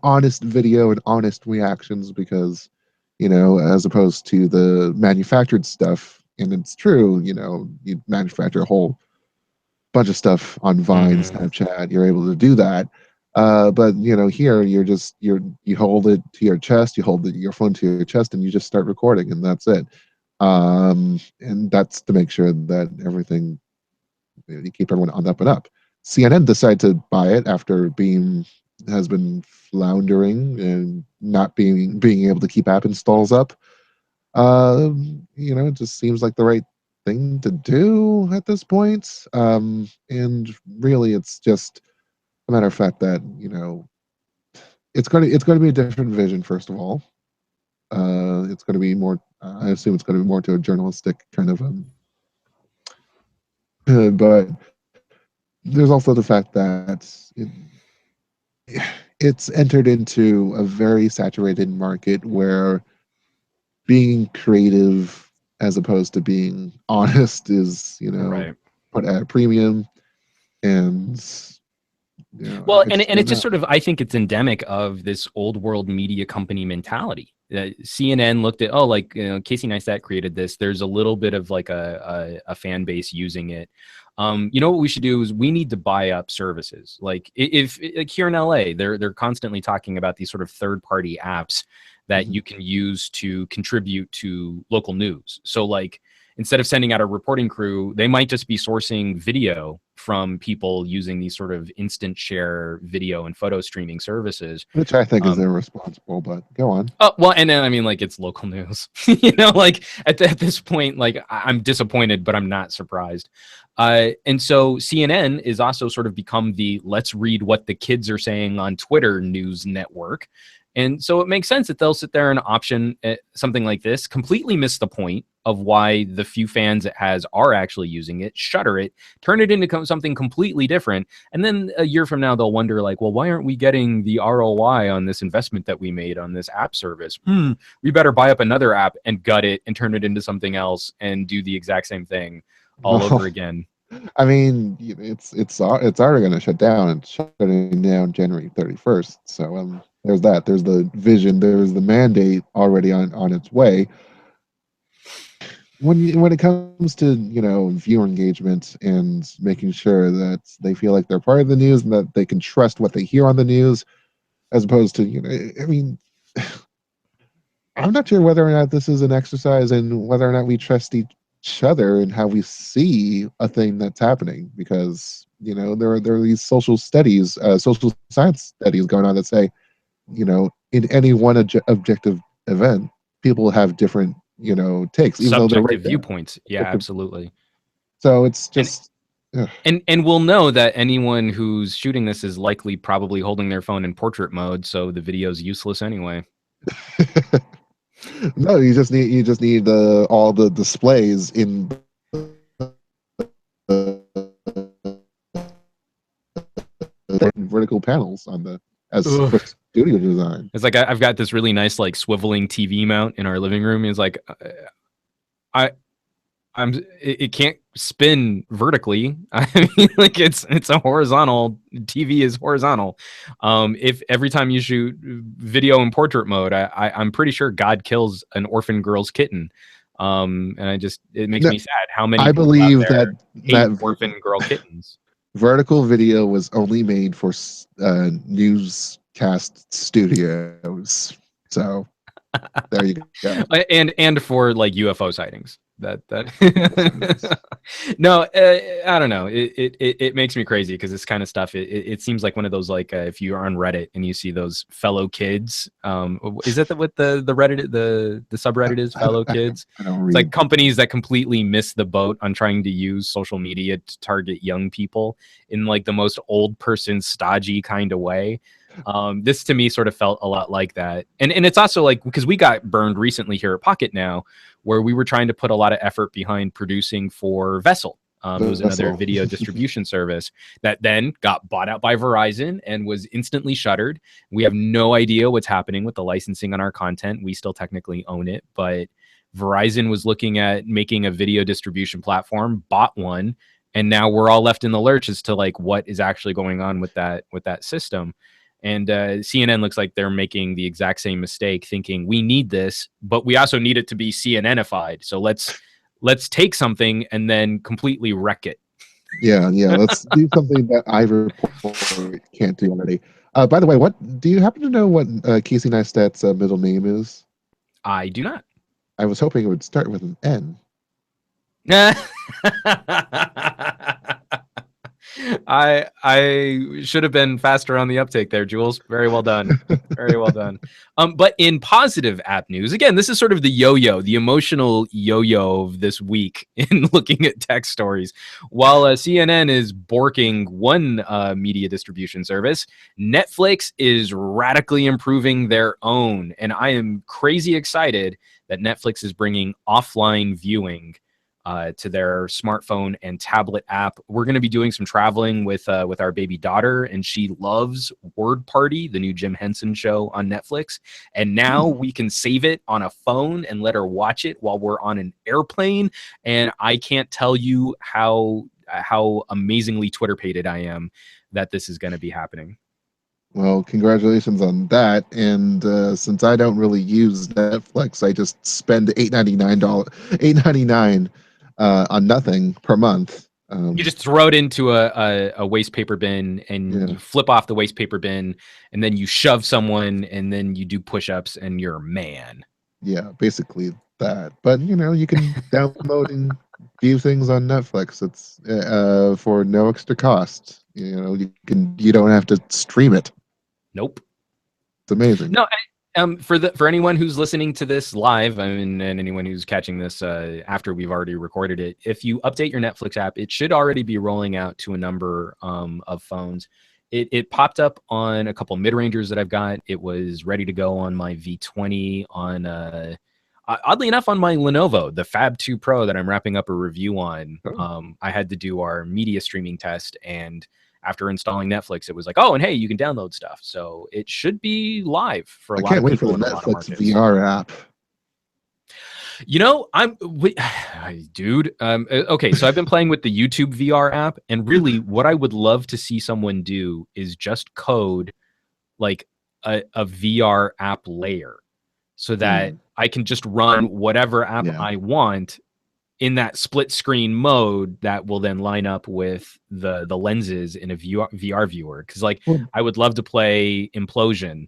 [SPEAKER 2] honest video and honest reactions because as opposed to the manufactured stuff. And it's true, you manufacture a whole bunch of stuff on Vine,
[SPEAKER 1] Mhm.
[SPEAKER 2] Snapchat. You're able to do that. But here you hold it to your chest, you hold your phone to your chest, and you just start recording, and that's it. And that's to make sure that everything you keep everyone on the up and up. CNN decided to buy it after Beam has been floundering and not being able to keep app installs up. It just seems like the right thing to do at this point. And really, it's just a matter of fact that it's going to be a different vision. First of all, it's going to be more. I assume it's going to be more to a journalistic kind of. But there's also the fact that it's entered into a very saturated market where being creative as opposed to being honest is
[SPEAKER 1] Right.
[SPEAKER 2] put at a premium, and
[SPEAKER 1] Well,
[SPEAKER 2] I
[SPEAKER 1] and
[SPEAKER 2] just
[SPEAKER 1] and
[SPEAKER 2] don't
[SPEAKER 1] it's just
[SPEAKER 2] know.
[SPEAKER 1] sort of I think it's endemic of this old world media company mentality. CNN looked at like Casey Neistat created this. There's a little bit of like a fan base using it. What we should do is we need to buy up services. Like if like here in LA, they're constantly talking about these sort of third party apps that
[SPEAKER 2] Mhm.
[SPEAKER 1] you can use to contribute to local news. So like instead of sending out a reporting crew, they might just be sourcing video from people using these sort of instant share video and photo streaming services.
[SPEAKER 2] Which I think is
[SPEAKER 1] Um,
[SPEAKER 2] irresponsible, but go on.
[SPEAKER 1] oh, well, and then I mean, like it's local news, like at this point, like I'm disappointed, but I'm not surprised. And so CNN is also sort of become the let's read what the kids are saying on Twitter news network. And so it makes sense that they'll sit there and option something like this, completely miss the point of why the few fans it has are actually using it, shutter it, turn it into something completely different, and then a year from now they'll wonder like, well, why aren't we getting the ROI on this investment that we made on this app service? We better buy up another app and gut it and turn it into something else and do the exact same thing all over again.
[SPEAKER 2] I mean, it's already going to shut down. It's shutting down January 31st. So there's that. There's the vision. There's the mandate already on its way. When it comes to viewer engagement and making sure that they feel like they're part of the news and that they can trust what they hear on the news, as opposed to I mean, I'm not sure whether or not this is an exercise in whether or not we trust each other and how we see a thing that's happening, because there are these social science studies going on that say in any one objective event, people have different takes, even though they're right
[SPEAKER 1] Subjective
[SPEAKER 2] there.
[SPEAKER 1] viewpoints. Yeah, absolutely.
[SPEAKER 2] So it's
[SPEAKER 1] And
[SPEAKER 2] just
[SPEAKER 1] and we'll know that anyone who's shooting this is likely probably holding their phone in portrait mode, so the video's useless anyway.
[SPEAKER 2] no, you just need all the displays in the vertical panels on the as
[SPEAKER 1] Ugh.
[SPEAKER 2] for studio design.
[SPEAKER 1] It's like I've got this really nice like swiveling TV mount in our living room. It's like it can't spin vertically. I mean, like it's a horizontal TV is horizontal. If every time you shoot video in portrait mode, I'm pretty sure God kills an orphan girl's kitten. And it makes me sad how many
[SPEAKER 2] I
[SPEAKER 1] people out
[SPEAKER 2] believe
[SPEAKER 1] there hate
[SPEAKER 2] that
[SPEAKER 1] orphan girl kittens.
[SPEAKER 2] vertical video was only made for newscast studios. So there you go.
[SPEAKER 1] And for like UFO sightings. That no, I don't know. It makes me crazy because this kind of stuff. It seems like one of those like if you're on Reddit and you see those fellow kids. Is that what the Reddit the subreddit is? Fellow kids.
[SPEAKER 2] I don't
[SPEAKER 1] It's
[SPEAKER 2] read.
[SPEAKER 1] like companies that completely miss the boat on trying to use social media to target young people in like the most old person stodgy kind of way. This to me sort of felt a lot like that, and it's also like because we got burned recently here at Pocketnow, where we were trying to put a lot of effort behind producing for Vessel. It was another video distribution service that then got bought out by Verizon and was instantly shuttered. We have no idea what's happening with the licensing on our content. We still technically own it, but Verizon was looking at making a video distribution platform, bought one, and now we're all left in the lurch as to like what is actually going on with that system. And CNN looks like they're making the exact same mistake, thinking we need this, but we also need it to be CNNified. So let's take something and then completely wreck it.
[SPEAKER 2] Yeah. Let's do something that iReport can't do already. By the way, what do you happen to know what Casey Neistat's middle name is?
[SPEAKER 1] I do not.
[SPEAKER 2] I was hoping it would start with an N.
[SPEAKER 1] I should have been faster on the uptake there, Jules. Very well done. Very well done. But in positive app news, again, this is sort of the emotional yo-yo of this week in looking at tech stories. While CNN is borking one media distribution service, Netflix is radically improving their own. And I am crazy excited that Netflix is bringing offline viewing to their smartphone and tablet app. We're going to be doing some traveling with our baby daughter, and she loves Word Party, the new Jim Henson show on Netflix. And now we can save it on a phone and let her watch it while we're on an airplane. And I can't tell you how amazingly Twitter-pated I am that this is going to be happening.
[SPEAKER 2] Well, congratulations on that. And since I don't really use Netflix, I just spend $8.99 on nothing per month.
[SPEAKER 1] You just throw it into a waste paper bin and you flip off the waste paper bin, and then you shove someone, and then you do push-ups, and you're a man.
[SPEAKER 2] Yeah, basically that. But you can download and view things on Netflix. It's for no extra cost. You don't have to stream it.
[SPEAKER 1] Nope.
[SPEAKER 2] It's amazing.
[SPEAKER 1] No, for anyone who's listening to this live, and anyone who's catching this after we've already recorded it, if you update your Netflix app, it should already be rolling out to a number of phones. It popped up on a couple mid-rangers that I've got. It was ready to go on my V20 on oddly enough, on my Lenovo, the Fab 2 Pro that I'm wrapping up a review on,
[SPEAKER 2] Oh.
[SPEAKER 1] I had to do our media streaming test, and after installing Netflix, it was like, oh, and hey, you can download stuff. So it should be live for a
[SPEAKER 2] I
[SPEAKER 1] lot
[SPEAKER 2] can't
[SPEAKER 1] of
[SPEAKER 2] wait for
[SPEAKER 1] people
[SPEAKER 2] the
[SPEAKER 1] in a lot of
[SPEAKER 2] Netflix
[SPEAKER 1] markets.
[SPEAKER 2] VR app.
[SPEAKER 1] You know, dude. Okay, so I've been playing with the YouTube VR app, and really, what I would love to see someone do is just code like a VR app layer, so that I can just run whatever app
[SPEAKER 2] Yeah.
[SPEAKER 1] I want in that split screen mode that will then line up with the lenses in a VR viewer. Because like,
[SPEAKER 2] Well,
[SPEAKER 1] I would love to play Implosion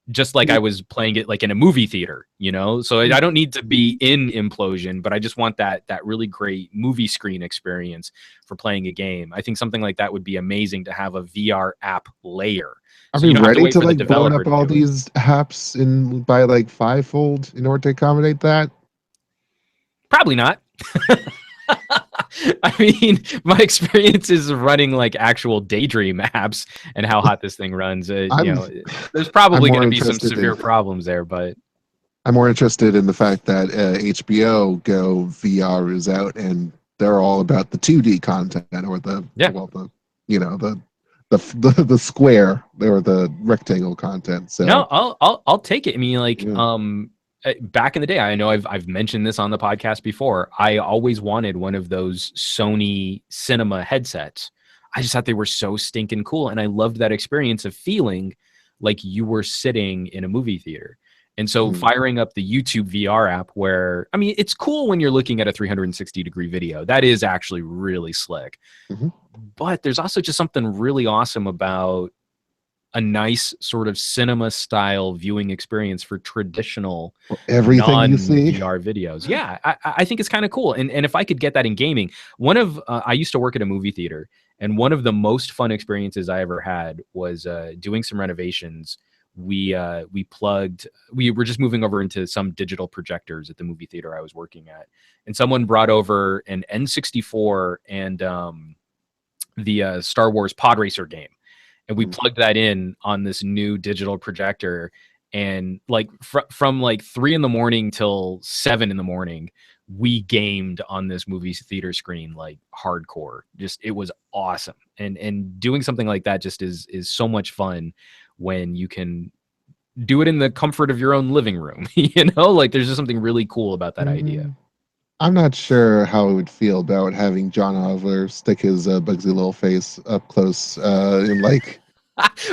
[SPEAKER 1] just like I
[SPEAKER 2] y-
[SPEAKER 1] was playing it like in a movie theater, you know? So I don't need to be in Implosion, but I just want that really great movie screen experience for playing a game. I think something like that would be amazing to have a VR app layer.
[SPEAKER 2] are
[SPEAKER 1] So
[SPEAKER 2] we
[SPEAKER 1] you don't have to
[SPEAKER 2] ready
[SPEAKER 1] wait
[SPEAKER 2] to
[SPEAKER 1] for the
[SPEAKER 2] like blown
[SPEAKER 1] developer
[SPEAKER 2] up
[SPEAKER 1] to
[SPEAKER 2] all
[SPEAKER 1] do it.
[SPEAKER 2] these apps in by like fivefold in order to accommodate that?
[SPEAKER 1] Probably not. I mean, my experience is running like actual Daydream apps and how hot this thing runs.
[SPEAKER 2] I'm
[SPEAKER 1] There's
[SPEAKER 2] I'm
[SPEAKER 1] probably going
[SPEAKER 2] more
[SPEAKER 1] to be some
[SPEAKER 2] interested in
[SPEAKER 1] severe problems there, but
[SPEAKER 2] I'm more interested in the fact that HBO Go VR is out and they're all about the 2D content or the
[SPEAKER 1] yeah.
[SPEAKER 2] well the you know the square or the rectangle content.
[SPEAKER 1] No,
[SPEAKER 2] So
[SPEAKER 1] I'll take it. I mean, like,
[SPEAKER 2] yeah.
[SPEAKER 1] back in the day, I know I've mentioned this on the podcast before. I always wanted one of those Sony Cinema headsets. I just thought they were so stinking cool, and I loved that experience of feeling like you were sitting in a movie theater. And so
[SPEAKER 2] Mm,
[SPEAKER 1] firing up the YouTube VR app, where I mean, it's cool when you're looking at a 360-degree video. That is actually really slick.
[SPEAKER 2] mhm.
[SPEAKER 1] But there's also just something really awesome about a nice sort of cinema style viewing experience for traditional
[SPEAKER 2] Everything you
[SPEAKER 1] non
[SPEAKER 2] see.
[SPEAKER 1] VR videos. Yeah, I think it's kind of cool. And if I could get that in gaming, one of I used to work at a movie theater, and one of the most fun experiences I ever had was doing some renovations. We were just moving over into some digital projectors at the movie theater I was working at, and someone brought over an N64 and the Star Wars Pod Racer game, and we
[SPEAKER 2] Mm.
[SPEAKER 1] plugged that in on this new digital projector, and like from like 3 in the morning till 7 in the morning, we gamed on this movie theater screen like hardcore. Just it was awesome, and doing something like that just is so much fun when you can do it in the comfort of your own living room. You know, like there's just something really cool about that idea.
[SPEAKER 2] Mm, I'm not sure how I would feel about having John Oliver stick his Bugsy little face up close in like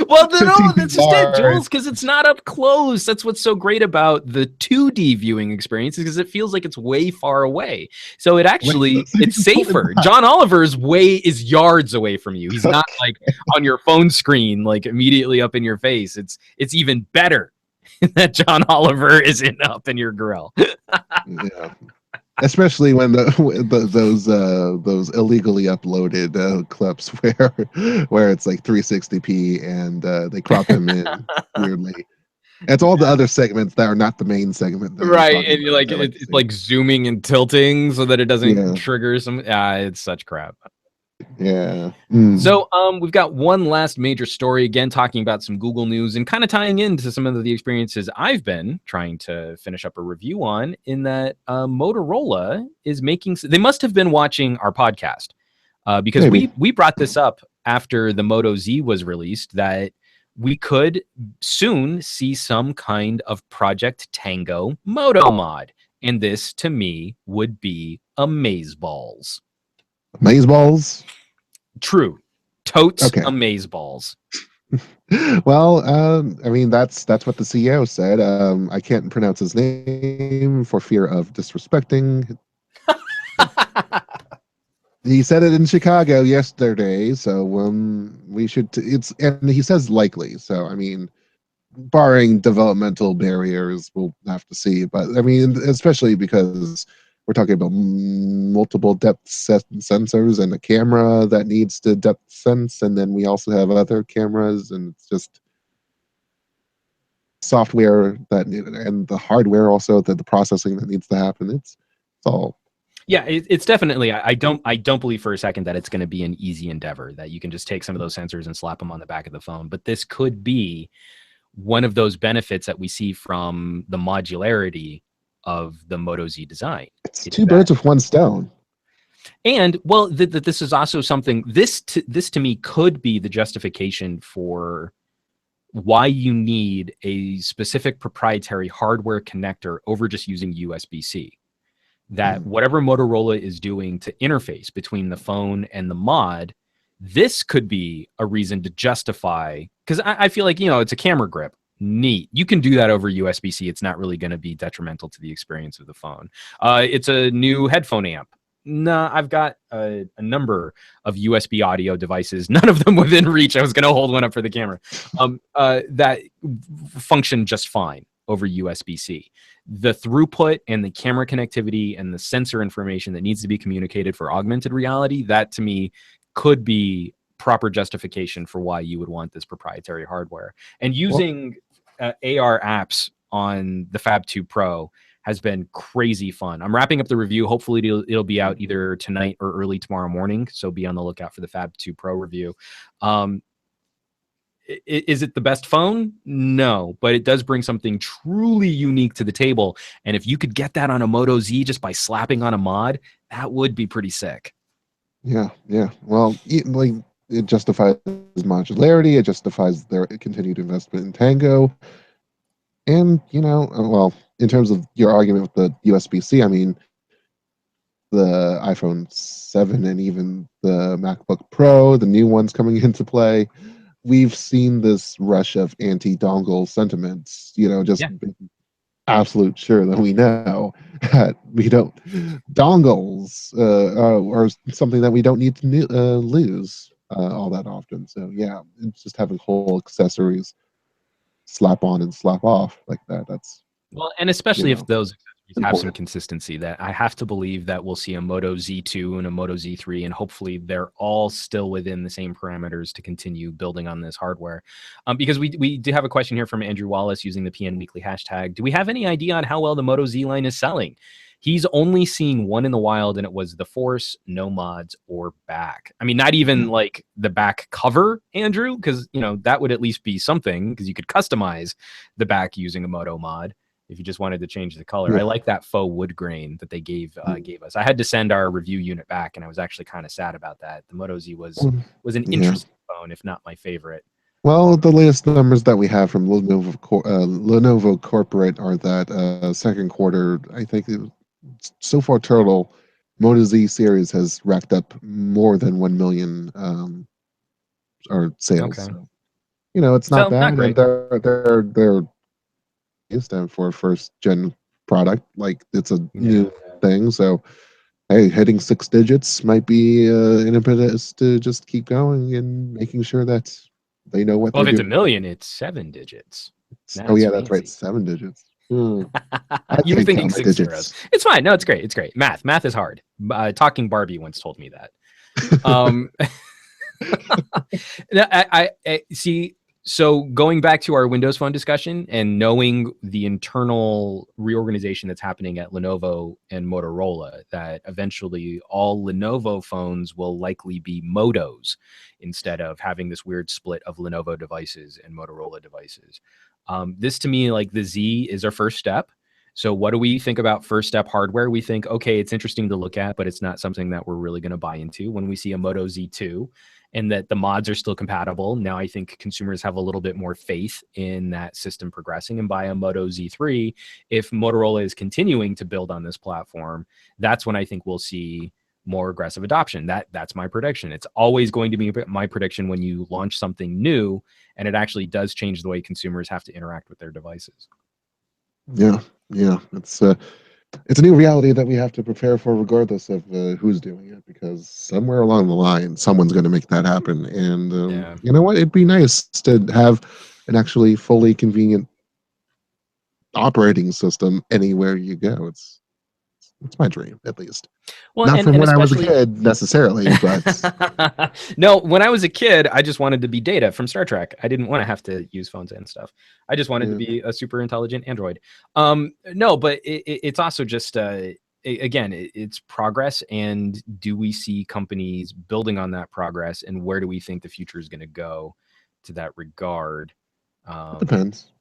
[SPEAKER 1] Well,
[SPEAKER 2] 15
[SPEAKER 1] no,
[SPEAKER 2] feet
[SPEAKER 1] that's just it,
[SPEAKER 2] large.
[SPEAKER 1] Jules, because it's not up close. That's what's so great about the 2D viewing experience, because it feels like it's way far away. So
[SPEAKER 2] Wait,
[SPEAKER 1] it's
[SPEAKER 2] so you can pull it
[SPEAKER 1] safer.
[SPEAKER 2] back.
[SPEAKER 1] John Oliver's is yards away from you. He's not like on your phone screen, like immediately up in your face. It's even better that John Oliver isn't up in your grill.
[SPEAKER 2] Yeah. Especially when those illegally uploaded clips where it's like 360p and they crop him in weirdly. It's all the other segments that are not the main segment that I was
[SPEAKER 1] Right,
[SPEAKER 2] talking
[SPEAKER 1] and you're
[SPEAKER 2] about.
[SPEAKER 1] like
[SPEAKER 2] That I like to
[SPEAKER 1] it's
[SPEAKER 2] see.
[SPEAKER 1] like zooming and tilting so that it doesn't
[SPEAKER 2] Yeah,
[SPEAKER 1] trigger some. It's such crap.
[SPEAKER 2] yeah. Mm.
[SPEAKER 1] So we've got one last major story, again talking about some Google news and kind of tying into some of the experiences I've been trying to finish up a review on. In that Motorola is making, they must have been watching our podcast, because
[SPEAKER 2] Maybe.
[SPEAKER 1] we brought this up after the Moto Z was released, that we could soon see some kind of Project Tango Moto mod, and this to me would be amazeballs.
[SPEAKER 2] Mazeballs.
[SPEAKER 1] True. Totes
[SPEAKER 2] Okay.
[SPEAKER 1] amazeballs.
[SPEAKER 2] Well, I mean that's what the CEO said. I can't pronounce his name for fear of disrespecting. He said it in Chicago yesterday, so we should. It's and he says likely. So I mean, barring developmental barriers, we'll have to see. But I mean, especially because we're talking about multiple depth sensors and a camera that needs to depth sense, and then we also have other cameras, and it's just software that and the hardware also that the processing that needs to happen. It's all
[SPEAKER 1] Yeah, it's definitely. I don't believe for a second that it's going to be an easy endeavor, that you can just take some of those sensors and slap them on the back of the phone. But this could be one of those benefits that we see from the modularity of the Moto Z design.
[SPEAKER 2] It's
[SPEAKER 1] It's
[SPEAKER 2] two birds with one stone.
[SPEAKER 1] and well, this is also something. This to me could be the justification for why you need a specific proprietary hardware connector over just using USB-C. That whatever Motorola is doing to interface between the phone and the mod, this could be a reason to justify, because I feel like, it's a camera grip. Neat. You can do that over USB-C. It's not really going to be detrimental to the experience of the phone. It's a new headphone amp. Nah, I've got a number of USB audio devices, none of them within reach. I was going to hold one up for the camera. That function just fine over USB-C. The throughput and the camera connectivity and the sensor information that needs to be communicated for augmented reality, that to me could be proper justification for why you would want this proprietary hardware. And using AR apps on the Fab 2 Pro has been crazy fun. I'm wrapping up the review. Hopefully it'll be out either tonight or early tomorrow morning. So be on the lookout for the Fab 2 Pro review. Is it the best phone? No, but it does bring something truly unique to the table. And if you could get that on a Moto Z just by slapping on a mod, that would be pretty sick.
[SPEAKER 2] Yeah. Well, like, it justifies modularity. It justifies their continued investment in Tango. And, well, in terms of your argument with the USB-C, I mean, the iPhone 7 and even the MacBook Pro, the new ones coming into play, we've seen this rush of anti-dongle sentiments, just making absolute sure that we know that we don't, dongles are something that we don't need to lose all that often. So yeah, it's just having whole accessories slap on and slap off like that. That's,
[SPEAKER 1] Well, and especially if those accessories have some
[SPEAKER 2] important.
[SPEAKER 1] consistency, that I have to believe that we'll see a Moto Z2 and a Moto Z3, and hopefully they're all still within the same parameters to continue building on this hardware. Because we do have a question here from Andrew Wallace using the PN Weekly hashtag. Do we have any idea on how well the Moto Z line is selling? He's only seen one in the wild, and it was the Force, no mods or back. I mean, not even like the back cover, Andrew, because that would at least be something, because you could customize the back using a Moto mod if you just wanted to change the color. I like that faux wood grain that they gave us. I had to send our review unit back, and I was actually kind of sad about that. The Moto Z was an interesting phone, if not my favorite.
[SPEAKER 2] Well, the latest numbers that we have from Lenovo Corporate are that second quarter, I think so far total, Moto Z series has racked up more than 1 million or sales.
[SPEAKER 1] Okay.
[SPEAKER 2] So, it's not bad, and they're used to for a first gen product. Like, it's a new thing, so hey, hitting 6 digits might be an impetus to just keep going and making sure that they know what
[SPEAKER 1] Well,
[SPEAKER 2] they're
[SPEAKER 1] if it's
[SPEAKER 2] doing.
[SPEAKER 1] $1 million, it's 7 digits.
[SPEAKER 2] Oh yeah,
[SPEAKER 1] fancy.
[SPEAKER 2] that's right, 7 digits. I
[SPEAKER 1] You were
[SPEAKER 2] can't
[SPEAKER 1] thinking
[SPEAKER 2] count my
[SPEAKER 1] 6
[SPEAKER 2] digits.
[SPEAKER 1] zeros. It's fine. No, it's great. It's great. Math is hard. Talking Barbie once told me that. I see. So going back to our Windows Phone discussion and knowing the internal reorganization that's happening at Lenovo and Motorola, that eventually all Lenovo phones will likely be Motos instead of having this weird split of Lenovo devices and Motorola devices. This to me, like the Z is our first step. So what do we think about first step hardware? We think, okay, it's interesting to look at, but it's not something that we're really going to buy into. When we see a Moto Z2 and that the mods are still compatible, now I think consumers have a little bit more faith in that system progressing and buy a Moto Z3. If Motorola is continuing to build on this platform, that's when I think we'll see more aggressive adoption. That's my prediction. It's always going to be my prediction when you launch something new and it actually does change the way consumers have to interact with their devices.
[SPEAKER 2] Yeah, it's a new reality that we have to prepare for, regardless of who's doing it, because somewhere along the line, someone's going to make that happen. And you know what? It'd be nice to have an actually fully convenient operating system anywhere you go. It's my dream, at least.
[SPEAKER 1] Well,
[SPEAKER 2] Not from
[SPEAKER 1] and
[SPEAKER 2] when I was a
[SPEAKER 1] especially
[SPEAKER 2] kid necessarily, but
[SPEAKER 1] no, when I was a kid, I just wanted to be Data from Star Trek. I didn't want to have to use phones and stuff. I just wanted to be a super intelligent android. No, but it's also just again, it's progress. And do we see companies building on that progress? And where do we think the future is going to go to that regard?
[SPEAKER 2] it depends.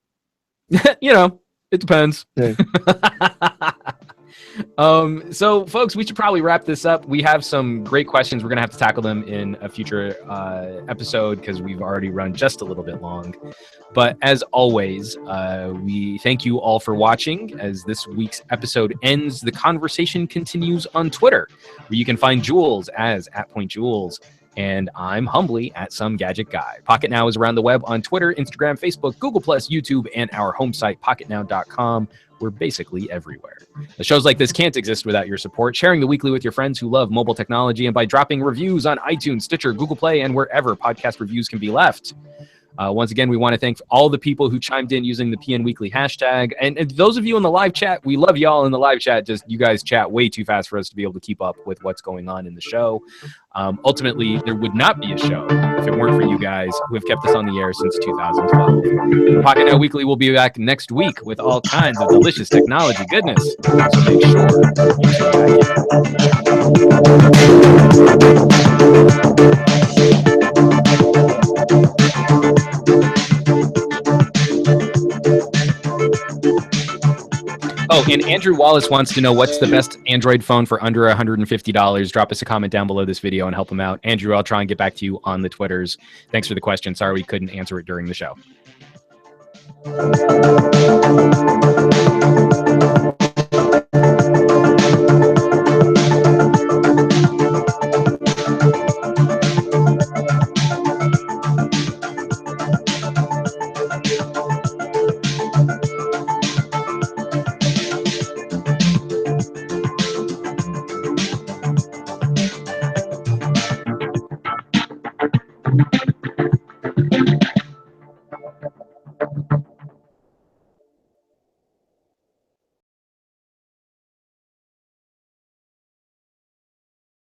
[SPEAKER 1] You know. It depends.
[SPEAKER 2] Okay.
[SPEAKER 1] So folks, we should probably wrap this up. We have some great questions. We're going to have to tackle them in a future episode because we've already run just a little bit long. But as always, we thank you all for watching. As this week's episode ends, the conversation continues on Twitter, where you can find Jules as @PointJules. And I'm humbly at Some Gadget Guy. Pocketnow is around the web on Twitter, Instagram, Facebook, Google+, YouTube, and our home site, pocketnow.com. We're basically everywhere. The shows like this can't exist without your support. Sharing the weekly with your friends who love mobile technology, and by dropping reviews on iTunes, Stitcher, Google Play, and wherever podcast reviews can be left. Once again, we want to thank all the people who chimed in using the PN Weekly hashtag. And those of you in the live chat, we love y'all in the live chat. Just you guys chat way too fast for us to be able to keep up with what's going on in the show. Ultimately, there would not be a show if it weren't for you guys who have kept us on the air since 2012. Pocketnow Weekly will be back next week with all kinds of delicious technology goodness. So make sure you tune Oh, and Andrew Wallace wants to know what's the best Android phone for under $150. Drop us a comment down below this video and help him out. Andrew, I'll try and get back to you on the Twitters. Thanks for the question. Sorry we couldn't answer it during the show.